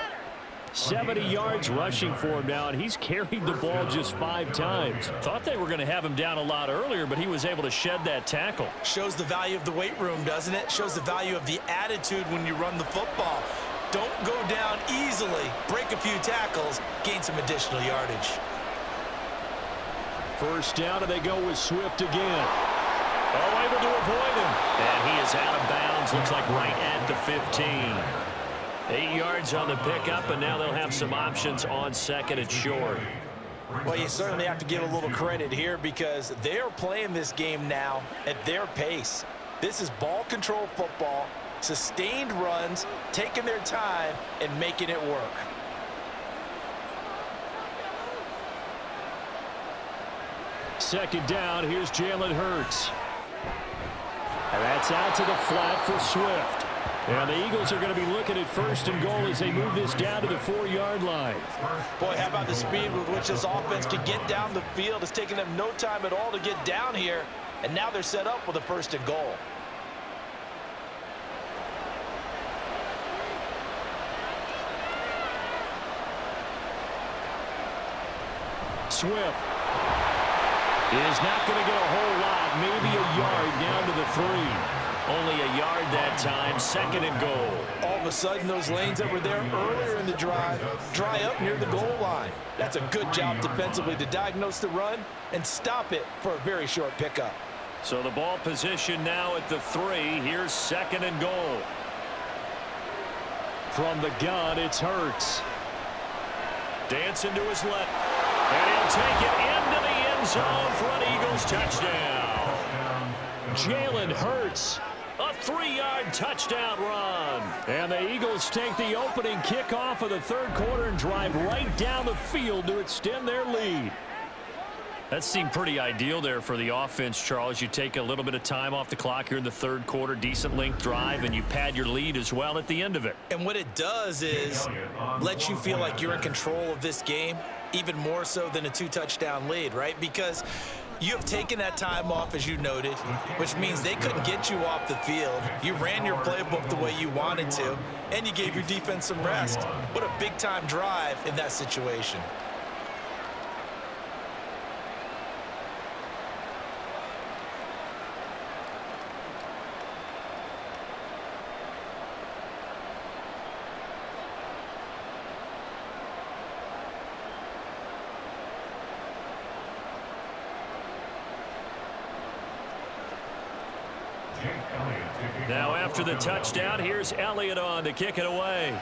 70 yards rushing for him now, and he's carried the ball just 5 times. Thought they were going to have him down a lot earlier, but he was able to shed that tackle. Shows the value of the weight room, doesn't it? Shows the value of the attitude when you run the football. Don't go down easily. Break a few tackles. Gain some additional yardage. First down, and they go with Swift again. Oh, able to avoid him. And he is out of bounds. Looks like right at the 15. 8 yards on the pickup, and now they'll have some options on 2nd and short. Well, you certainly have to give a little credit here because they are playing this game now at their pace. This is ball control football, sustained runs, taking their time, and making it work. Second down, here's Jalen Hurts. And that's out to the flat for Swift. And the Eagles are going to be looking at 1st and goal as they move this down to the 4-yard line. Boy, how about the speed with which this offense can get down the field? It's taking them no time at all to get down here. And now they're set up with a 1st and goal. Swift is not going to get a whole lot, maybe a yard down to the 3. Only a yard that time, 2nd and goal. All of a sudden, those lanes that were there earlier in the drive dry up near the goal line. That's a good job defensively to diagnose the run and stop it for a very short pickup. So the ball position now at the 3. Here's 2nd and goal. From the gun, it's Hurts. Dancing to his left. And he'll take it into the end zone for an Eagles touchdown. Jalen Hurts. A 3-yard touchdown run. And the Eagles take the opening kickoff of the 3rd quarter and drive right down the field to extend their lead. That seemed pretty ideal there for the offense, Charles. You take a little bit of time off the clock here in the 3rd quarter, decent length drive, and you pad your lead as well at the end of it. And what it does is let you feel like you're in control of this game, even more so than a 2-touchdown lead, right? Because you have taken that time off, as you noted, which means they couldn't get you off the field. You ran your playbook the way you wanted to, and you gave your defense some rest. What a big-time drive in that situation. Now after the touchdown, here's Elliott on to kick it away.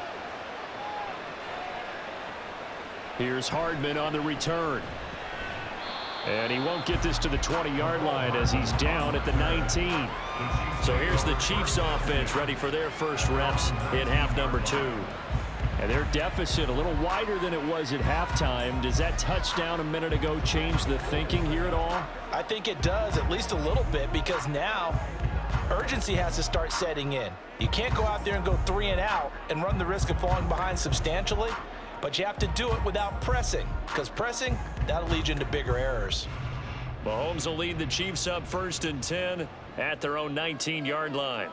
Here's Hardman on the return. And he won't get this to the 20-yard line as he's down at the 19. So here's the Chiefs offense ready for their first reps in half number 2. And their deficit a little wider than it was at halftime. Does that touchdown a minute ago change the thinking here at all? I think it does, at least a little bit, because now urgency has to start setting in. You can't go out there and go 3 and out and run the risk of falling behind substantially, but you have to do it without pressing, because pressing, that'll lead you into bigger errors. Mahomes will lead the Chiefs up 1st and 10 at their own 19-yard line.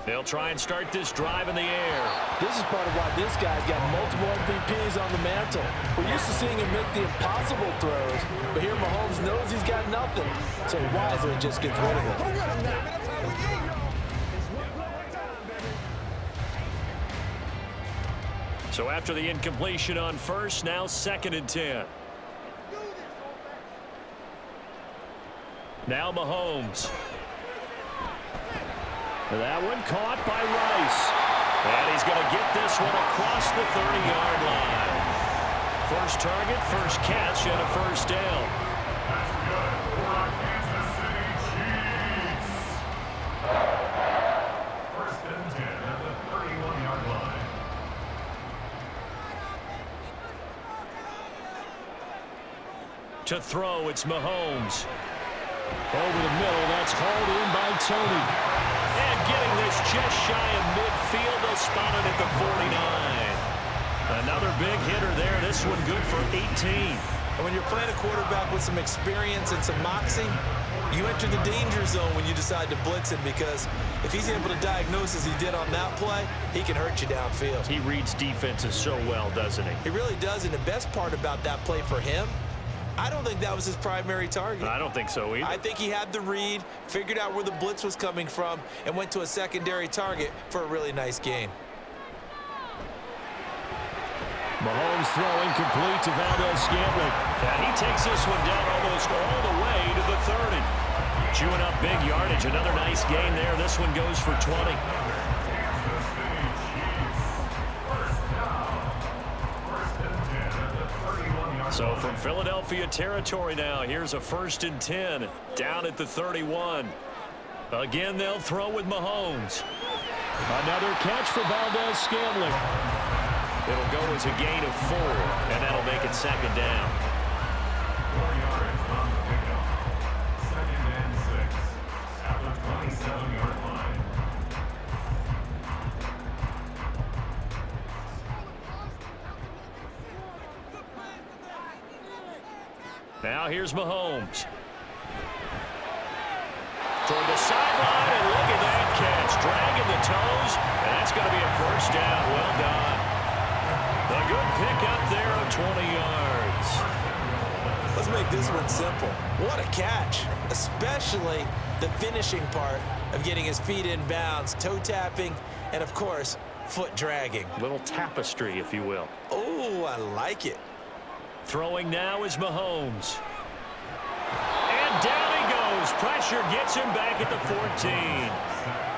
They'll try and start this drive in the air. This is part of why this guy's got multiple MVPs on the mantle. We're used to seeing him make the impossible throws, but here Mahomes knows he's got nothing, so he wisely just gets rid of it. So after the incompletion on 1st, now 2nd and 10. Now Mahomes. That one caught by Rice. And he's going to get this one across the 30-yard line. First target, first catch, and a first down. First and 10 at the 31-yard line. To throw, it's Mahomes. Over the middle, that's hauled in by Tony. And getting this just shy of midfield, they'll spot it at the 49. Another big hitter there. This one good for 18. And when you're playing a quarterback with some experience and some moxie, you enter the danger zone when you decide to blitz him, because if he's able to diagnose as he did on that play, he can hurt you downfield. He reads defenses so well, doesn't he? He really does, and the best part about that play for him, I don't think that was his primary target. I don't think so either. I think he had the read, figured out where the blitz was coming from, and went to a secondary target for a really nice gain. Mahomes throwing complete to Valdez-Scantling. And he takes this one down almost all the way to the 30. Chewing up big yardage. Another nice gain there. This one goes for 20. So from Philadelphia territory now, here's a 1st and 10 down at the 31. Again, they'll throw with Mahomes. Another catch for Valdez-Scantling. It'll go as a gain of 4, and that'll make it 2nd down. 4 yards on the pickup. 2nd and 6 at the 27-yard line. Now here's Mahomes. Toward the sideline, and look at that catch. Dragging the toes, and that's going to be a first down. Well done. A good pickup there of 20 yards. Let's make this one simple. What a catch, especially the finishing part of getting his feet in bounds, toe tapping, and of course, foot dragging. Little tapestry, if you will. Oh, I like it. Throwing now is Mahomes. And down he goes. Pressure gets him back at the 14.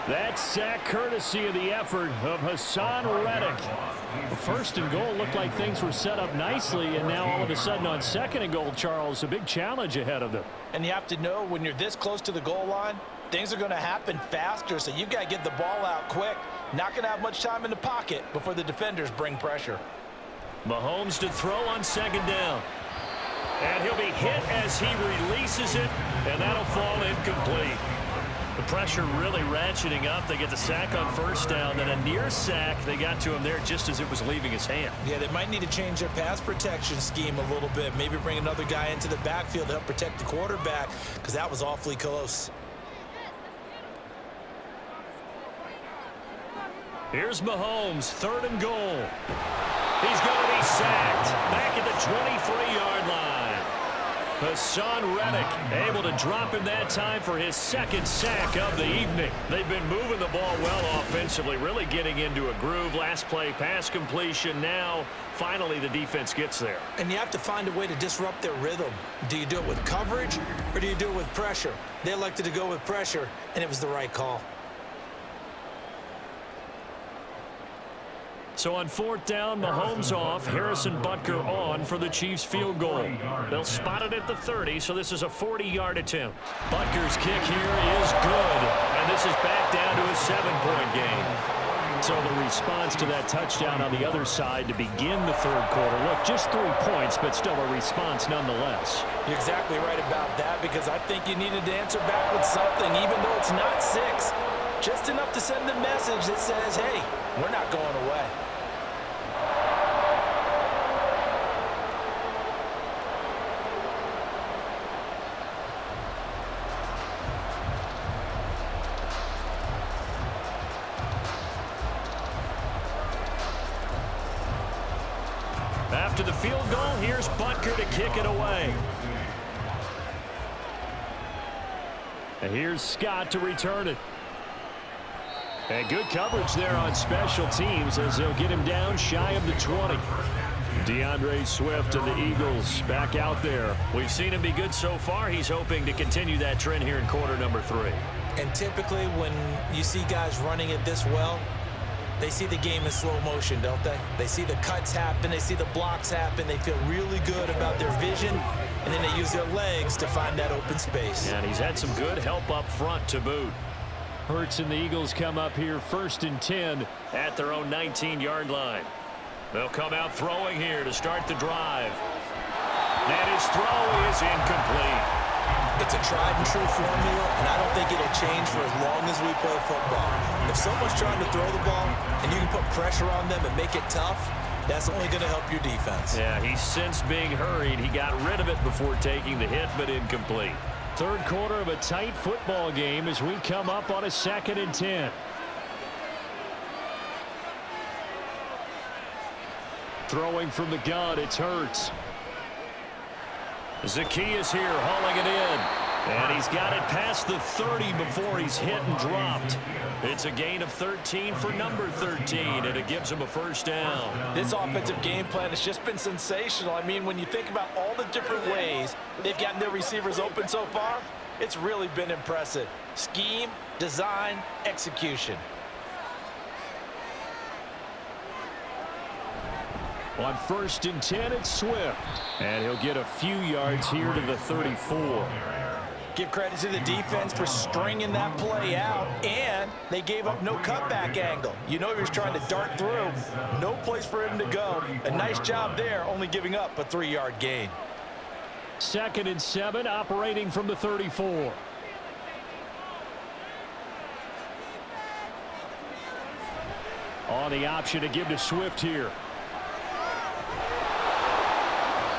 That sack courtesy of the effort of Hassan Reddick. The 1st and goal looked like things were set up nicely, and now all of a sudden on 2nd and goal, Charles, a big challenge ahead of them. And you have to know when you're this close to the goal line, things are going to happen faster, so you've got to get the ball out quick. Not going to have much time in the pocket before the defenders bring pressure. Mahomes to throw on 2nd down. And he'll be hit as he releases it, and that'll fall incomplete. The pressure really ratcheting up. They get the sack on 1st down, then a near sack. They got to him there just as it was leaving his hand. Yeah, they might need to change their pass protection scheme a little bit. Maybe bring another guy into the backfield to help protect the quarterback, because that was awfully close. Here's Mahomes, 3rd and goal. He's going to be sacked back at the 23-yard line. Hassan Reddick able to drop him that time for his 2nd sack of the evening. They've been moving the ball well offensively, really getting into a groove. Last play, pass completion. Now, finally, the defense gets there. And you have to find a way to disrupt their rhythm. Do you do it with coverage, or do you do it with pressure? They elected to go with pressure, and it was the right call. So on 4th down, Mahomes off, Harrison Butker on for the Chiefs field goal. They'll spot it at the 30, so this is a 40-yard attempt. Butker's kick here is good, and this is back down to a 7-point game. So the response to that touchdown on the other side to begin the 3rd quarter. Look, just 3 points, but still a response nonetheless. You're exactly right about that, because I think you needed to answer back with something, even though it's not 6. Just enough to send the message that says, hey, we're not going away. After the field goal, here's Butker to kick it away. And here's Scott to return it. And good coverage there on special teams as they'll get him down shy of the 20. DeAndre Swift and the Eagles back out there. We've seen him be good so far. He's hoping to continue that trend here in quarter number 3. And typically when you see guys running it this well, they see the game in slow motion, don't they? They see the cuts happen. They see the blocks happen. They feel really good about their vision, and then they use their legs to find that open space. And he's had some good help up front to boot. Hurts and the Eagles come up here 1st and 10 at their own 19-yard line. They'll come out throwing here to start the drive. And his throw is incomplete. It's a tried-and-true formula, and I don't think it'll change for as long as we play football. If someone's trying to throw the ball and you can put pressure on them and make it tough, that's only going to help your defense. Yeah, he's since being hurried. He got rid of it before taking the hit, but incomplete. Third quarter of a tight football game as we come up on a 2nd and 10. Throwing from the gun, it's Hurts. Zacchaeus here hauling it in. And he's got it past the 30 before he's hit and dropped. It's a gain of 13 for number 13, and it gives him a first down. This offensive game plan has just been sensational. I mean, when you think about all the different ways they've gotten their receivers open so far, it's really been impressive. Scheme, design, execution. On 1st and 10, it's Swift. And he'll get a few yards here to the 34. Give credit to the defense for stringing that play out, and they gave up no cutback angle. You know he was trying to dart through. No place for him to go. A nice job there, only giving up a 3-yard gain. 2nd and 7, operating from the 34. On the option to give to Swift here.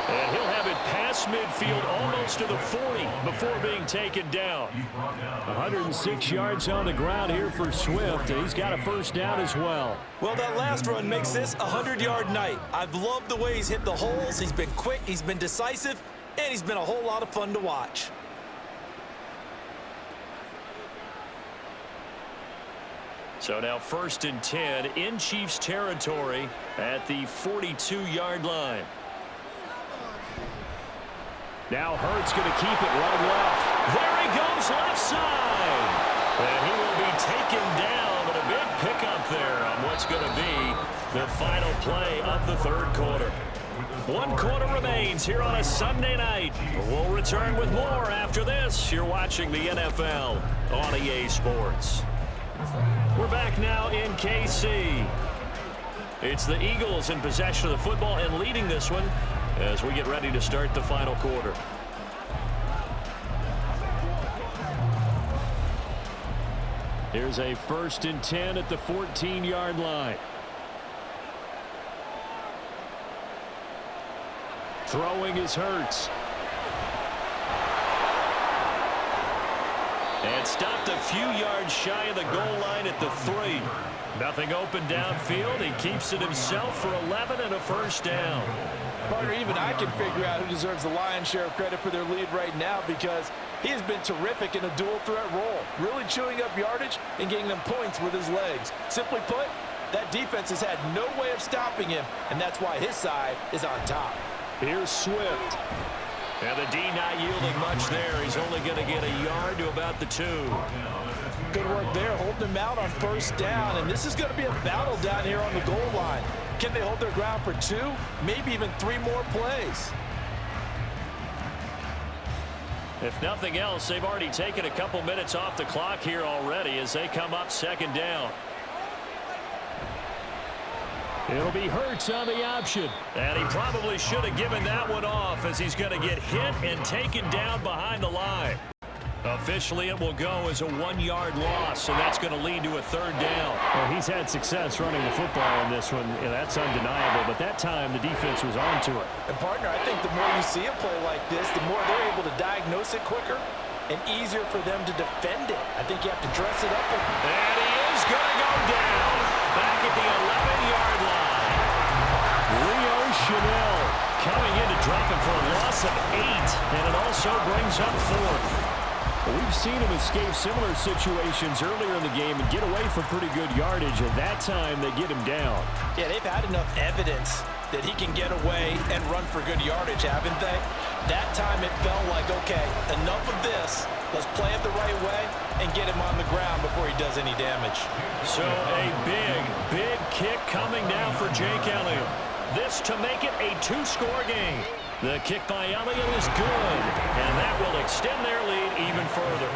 And he'll have it past midfield almost to the 40 before being taken down. 106 yards on the ground here for Swift, and he's got a first down as well. Well, that last run makes this a 100-yard night. I've loved the way he's hit the holes. He's been quick, he's been decisive, and he's been a whole lot of fun to watch. So now 1st and 10 in Chiefs territory at the 42-yard line. Now Hurts going to keep it running left. There he goes left side. And he will be taken down, but a big pickup there on what's going to be the final play of the 3rd quarter. 1 quarter remains here on a Sunday night. We'll return with more after this. You're watching the NFL on EA Sports. We're back now in KC. It's the Eagles in possession of the football and leading this one as we get ready to start the final quarter. Here's a 1st and 10 at the 14-yard line. Throwing is Hurts. And stopped a few yards shy of the goal line at the 3. Nothing open downfield. He keeps it himself for 11 and a first down. Partner, even I can figure out who deserves the lion's share of credit for their lead right now, because he has been terrific in a dual threat role, really chewing up yardage and getting them points with his legs. Simply put, that defense has had no way of stopping him, and that's why his side is on top. Here's Swift. And the D not yielding much there. He's only going to get a yard to about the 2. Good work there, holding him out on first down, and this is going to be a battle down here on the goal line. Can they hold their ground for 2, maybe even 3 more plays? If nothing else, they've already taken a couple minutes off the clock here already as they come up 2nd down. It'll be Hurts on the option. And he probably should have given that one off as he's going to get hit and taken down behind the line. Officially, it will go as a 1-yard loss, and that's going to lead to a 3rd down. Well, he's had success running the football in this one, and that's undeniable. But that time, the defense was on to it. And, partner, I think the more you see a play like this, the more they're able to diagnose it quicker and easier for them to defend it. I think you have to dress it up. And he is going to go down back at the 11-yard line. Leo Chanel dropping for a loss of 8, and it also brings up 4th. We've seen him escape similar situations earlier in the game and get away from pretty good yardage, and that time they get him down. Yeah, they've had enough evidence that he can get away and run for good yardage, haven't they? That time it felt like, okay, enough of this. Let's play it the right way and get him on the ground before he does any damage. So a big kick coming now for Jake Elliott. This to make it a 2-score game. The kick by Elliott is good, and that will extend their lead even further.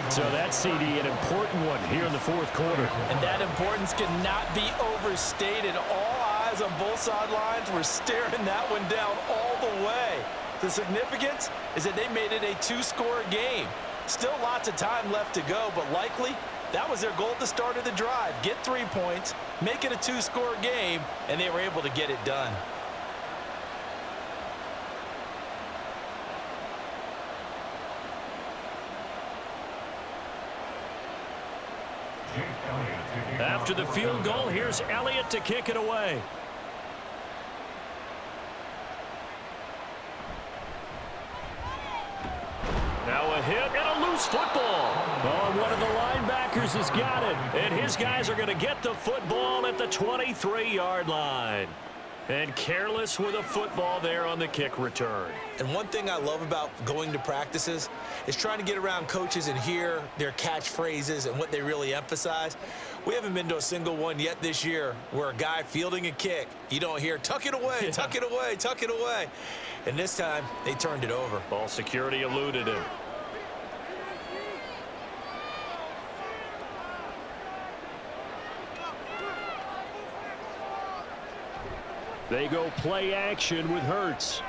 So that's, CD, an important one here in the 4th quarter. And that importance cannot be overstated. All eyes on both sidelines were staring that one down all the way. The significance is that they made it a 2-score game. Still lots of time left to go, but likely that was their goal at the start of the drive. Get 3 points, make it a 2-score game, and they were able to get it done. After the field goal, here's Elliott to kick it away. Now a hit and a loose football. Oh, one of the linebackers has got it. And his guys are going to get the football at the 23-yard line. And careless with a football there on the kick return. And one thing I love about going to practices is trying to get around coaches and hear their catchphrases and what they really emphasize. We haven't been to a single one yet this year where a guy fielding a kick, you don't hear, tuck it away, tuck it away, tuck it away. And this time, they turned it over. Ball security eluded him. They go play action with Hurts.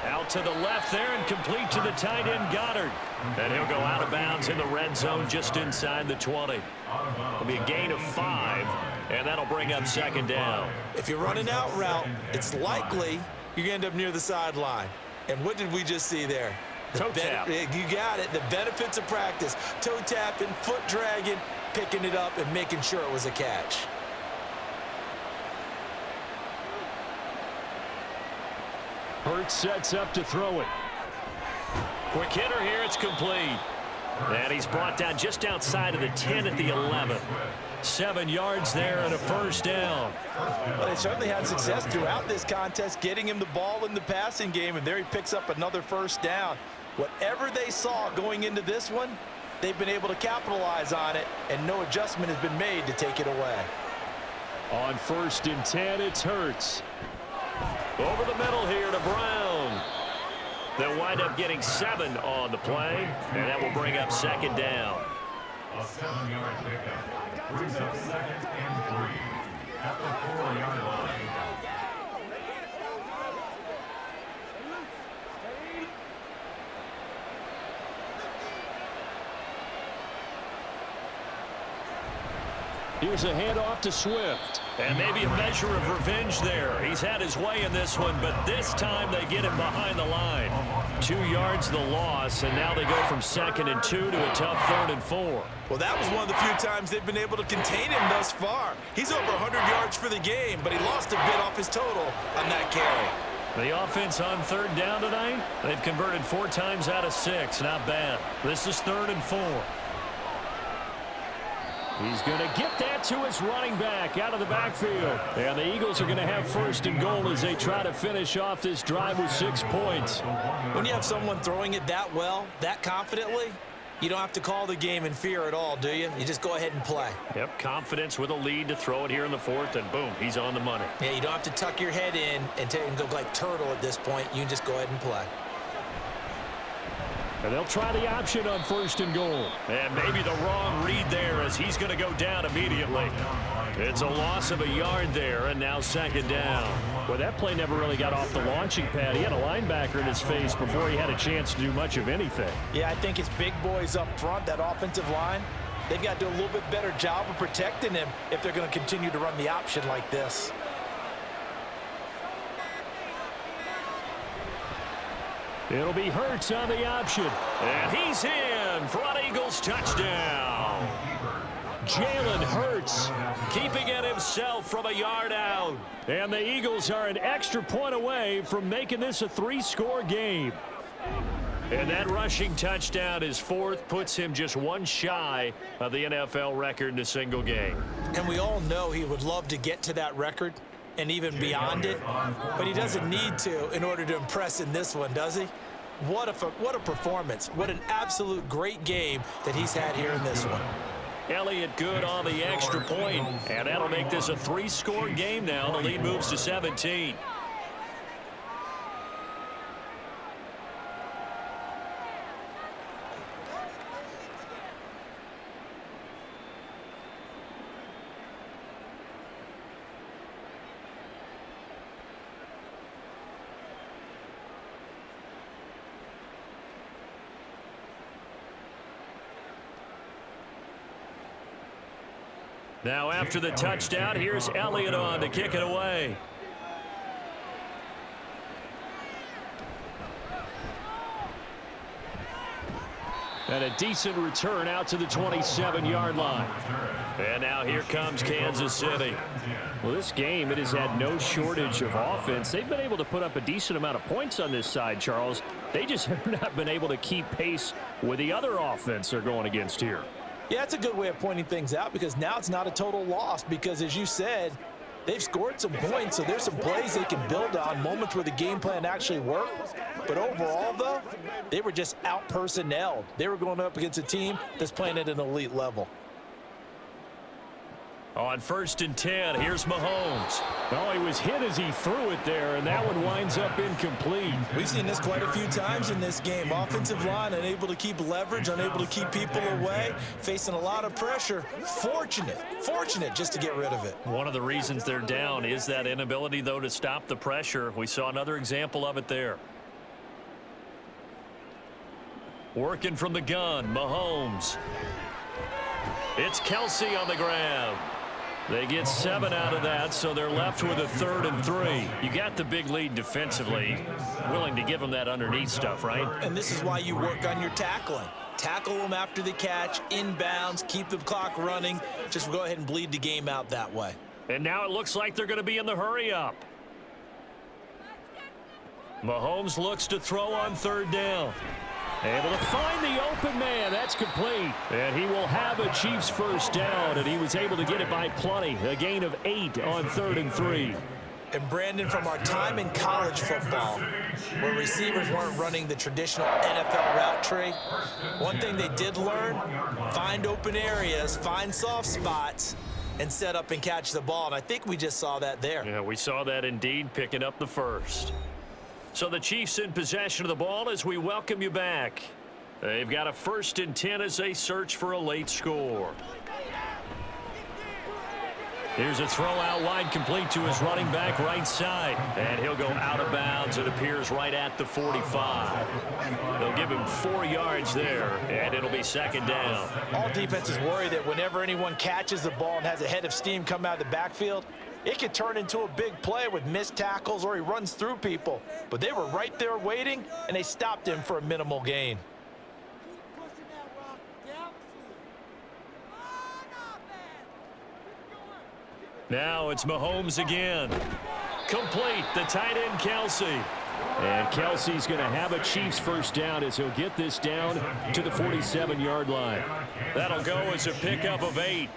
Out to the left there and complete to the tight end Goddard. And he'll go out of bounds in the red zone just inside the 20. It'll be a gain of 5, and that'll bring up 2nd down. If you're running out route, it's likely you're going to end up near the sideline. And what did we just see there? Toe tap. You got it. The benefits of practice. Toe tapping, foot dragging, picking it up, and making sure it was a catch. Hurts sets up to throw it. Quick hitter here, it's complete. And he's brought down just outside of the 10 at the 11. 7 yards there and a 1st down. Well, they certainly had success throughout this contest, getting him the ball in the passing game, and there he picks up another 1st down. Whatever they saw going into this one, they've been able to capitalize on it, and no adjustment has been made to take it away. On 1st and 10, it's Hurts. Over the middle here to Brown. They'll wind up getting 7 on the play, and that will bring up 2nd down. A 7-yard pickup brings up 2nd and 3 at the 4-yard line. Here's a handoff to Swift. And maybe a measure of revenge there. He's had his way in this one, but this time they get him behind the line. 2 yards the loss, and now they go from 2nd and 2 to a tough 3rd and 4. Well, that was one of the few times they've been able to contain him thus far. He's over 100 yards for the game, but he lost a bit off his total on that carry. The offense on 3rd down tonight, they've converted 4 times out of 6. Not bad. This is 3rd and 4. He's going to get that to his running back out of the backfield. And the Eagles are going to have 1st and goal as they try to finish off this drive with 6 points. When you have someone throwing it that well, that confidently, you don't have to call the game in fear at all, do you? You just go ahead and play. Yep, confidence with a lead to throw it here in the 4th, and boom, he's on the money. Yeah, you don't have to tuck your head in and go like turtle at this point. You can just go ahead and play. And they'll try the option on 1st and goal. And maybe the wrong read there as he's going to go down immediately. It's a loss of a yard there, and now 2nd down. Well, that play never really got off the launching pad. He had a linebacker in his face before he had a chance to do much of anything. Yeah, I think his big boys up front, that offensive line, they've got to do a little bit better job of protecting him if they're going to continue to run the option like this. It'll be Hurts on the option. And he's in for an Eagles touchdown. Jalen Hurts. Keeping it himself from a yard out. And the Eagles are an extra point away from making this a 3-score game. And that rushing touchdown, his fourth, puts him just one shy of the NFL record in a single game. And we all know he would love to get to that record and even beyond it, but he doesn't need to in order to impress in this one, does he? What a performance. What an absolute great game that he's had here in this one. Elliott good on the extra point, and that'll make this a 3-score game now. The lead moves to 17. Now after the touchdown, here's Elliott on to kick it away. And a decent return out to the 27-yard line. And now here comes Kansas City. Well, this game, it has had no shortage of offense. They've been able to put up a decent amount of points on this side, Charles. They just have not been able to keep pace with the other offense they're going against here. Yeah, that's a good way of pointing things out because now it's not a total loss because, as you said, they've scored some points, so there's some plays they can build on, moments where the game plan actually worked. But overall, though, they were just out-personnelled. They were going up against a team that's playing at an elite level. On 1st and 10, here's Mahomes. Oh, he was hit as he threw it there, and that one winds up incomplete. We've seen this quite a few times in this game. Offensive line unable to keep leverage, unable to keep people away, facing a lot of pressure. Fortunate just to get rid of it. One of the reasons they're down is that inability, though, to stop the pressure. We saw another example of it there. Working from the gun, Mahomes. It's Kelsey on the grab. They get 7 out of that, so they're left with a 3rd and 3. You got the big lead defensively, willing to give them that underneath stuff, right? And this is why you work on your tackling. Tackle them after the catch, inbounds, keep the clock running. Just go ahead and bleed the game out that way. And now it looks like they're going to be in the hurry-up. Mahomes looks to throw on 3rd down. Able to find the open man. That's complete. And he will have a Chiefs first down, and he was able to get it by plenty. A gain of 8 on 3rd and 3. And Brandon, from our time in college football, where receivers weren't running the traditional NFL route tree, one thing they did learn, find open areas, find soft spots, and set up and catch the ball. And I think we just saw that there. Yeah, we saw that indeed, picking up the first. So the Chiefs in possession of the ball as we welcome you back. They've got a 1st and 10 as they search for a late score. Here's a throw out wide, complete to his running back right side. And he'll go out of bounds. It appears right at the 45. They'll give him 4 yards there, and it'll be 2nd down. All defenses worry that whenever anyone catches the ball and has a head of steam come out of the backfield, it could turn into a big play with missed tackles or he runs through people. But they were right there waiting, and they stopped him for a minimal gain. Now it's Mahomes again. Complete, the tight end Kelsey. And Kelsey's going to have a Chiefs first down as he'll get this down to the 47-yard line. That'll go as a pickup of 8.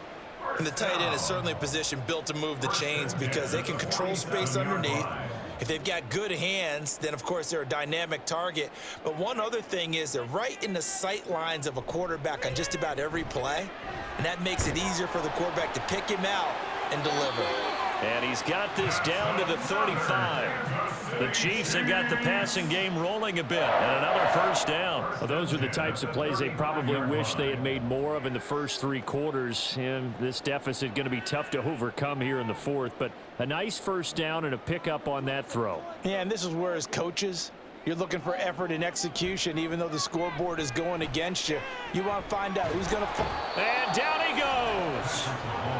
And the tight end is certainly a position built to move the chains because they can control space underneath. If they've got good hands, then, of course, they're a dynamic target. But one other thing is they're right in the sight lines of a quarterback on just about every play, and that makes it easier for the quarterback to pick him out and deliver. And he's got this down to the 35. The Chiefs have got the passing game rolling a bit, and another first down. Well, those are the types of plays they probably wish they had made more of in the first 3 quarters. And this deficit going to be tough to overcome here in the 4th. But a nice first down and a pickup on that throw. Yeah, and this is where, as coaches, you're looking for effort and execution. Even though the scoreboard is going against you, you want to find out who's going to and down he goes.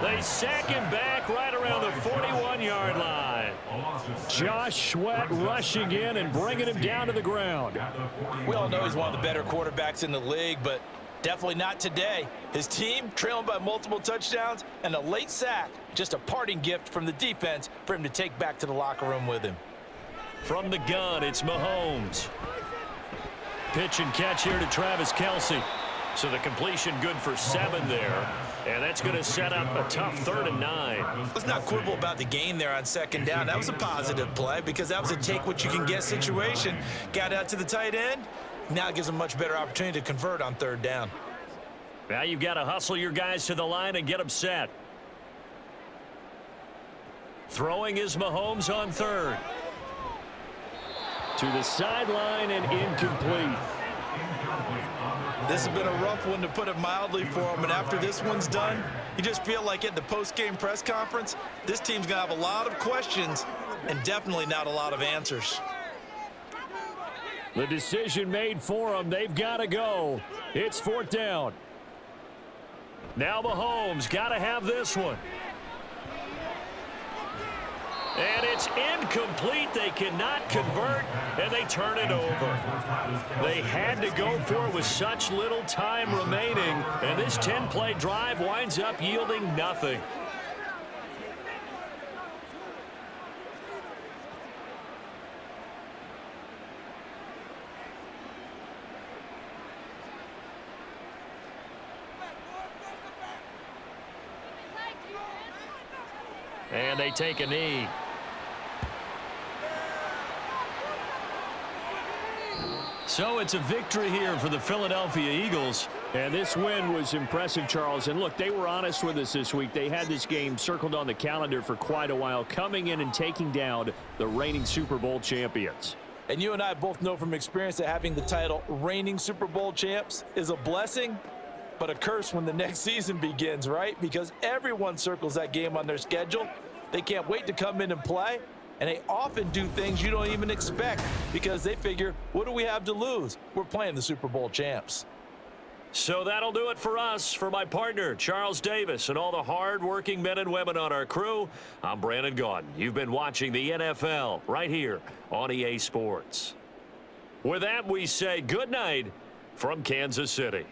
They sack him back right around the 41-yard line. Josh Sweat rushing in and bringing him down to the ground. We all know he's one of the better quarterbacks in the league, but Definitely not today. His team trailing by multiple touchdowns and a late sack. Just a parting gift from the defense for him to take back to the locker room with him. From the gun, it's Mahomes. Pitch and catch here to Travis Kelce. So the completion good for 7 there. And that's going to set up a tough 3rd and 9. Let's not quibble about the gain there on 2nd down. That was a positive play because that was a take-what-you-can-get situation. Got out to the tight end. Now it gives them a much better opportunity to convert on 3rd down. Now you've got to hustle your guys to the line and get them set. Throwing is Mahomes on 3rd. To the sideline and incomplete. This has been a rough one, to put it mildly, for him. And after this one's done, you just feel like at the post-game press conference, this team's going to have a lot of questions and definitely not a lot of answers. The decision made for them. They've got to go. It's 4th down. Now Mahomes got to have this one. And it's incomplete. They cannot convert, and they turn it over. They had to go for it with such little time remaining, and this 10-play drive winds up yielding nothing. And they take a knee. So it's a victory here for the Philadelphia Eagles. And this win was impressive, Charles. And look, they were honest with us this week. They had this game circled on the calendar for quite a while, coming in and taking down the reigning Super Bowl champions. And you and I both know from experience that having the title reigning Super Bowl champs is a blessing, but a curse when the next season begins, right? Because everyone circles that game on their schedule. They can't wait to come in and play. And they often do things you don't even expect because they figure, what do we have to lose? We're playing the Super Bowl champs. So that'll do it for us. For my partner, Charles Davis, and all the hard-working men and women on our crew, I'm Brandon Gaudin. You've been watching the NFL right here on EA Sports. With that, we say good night from Kansas City.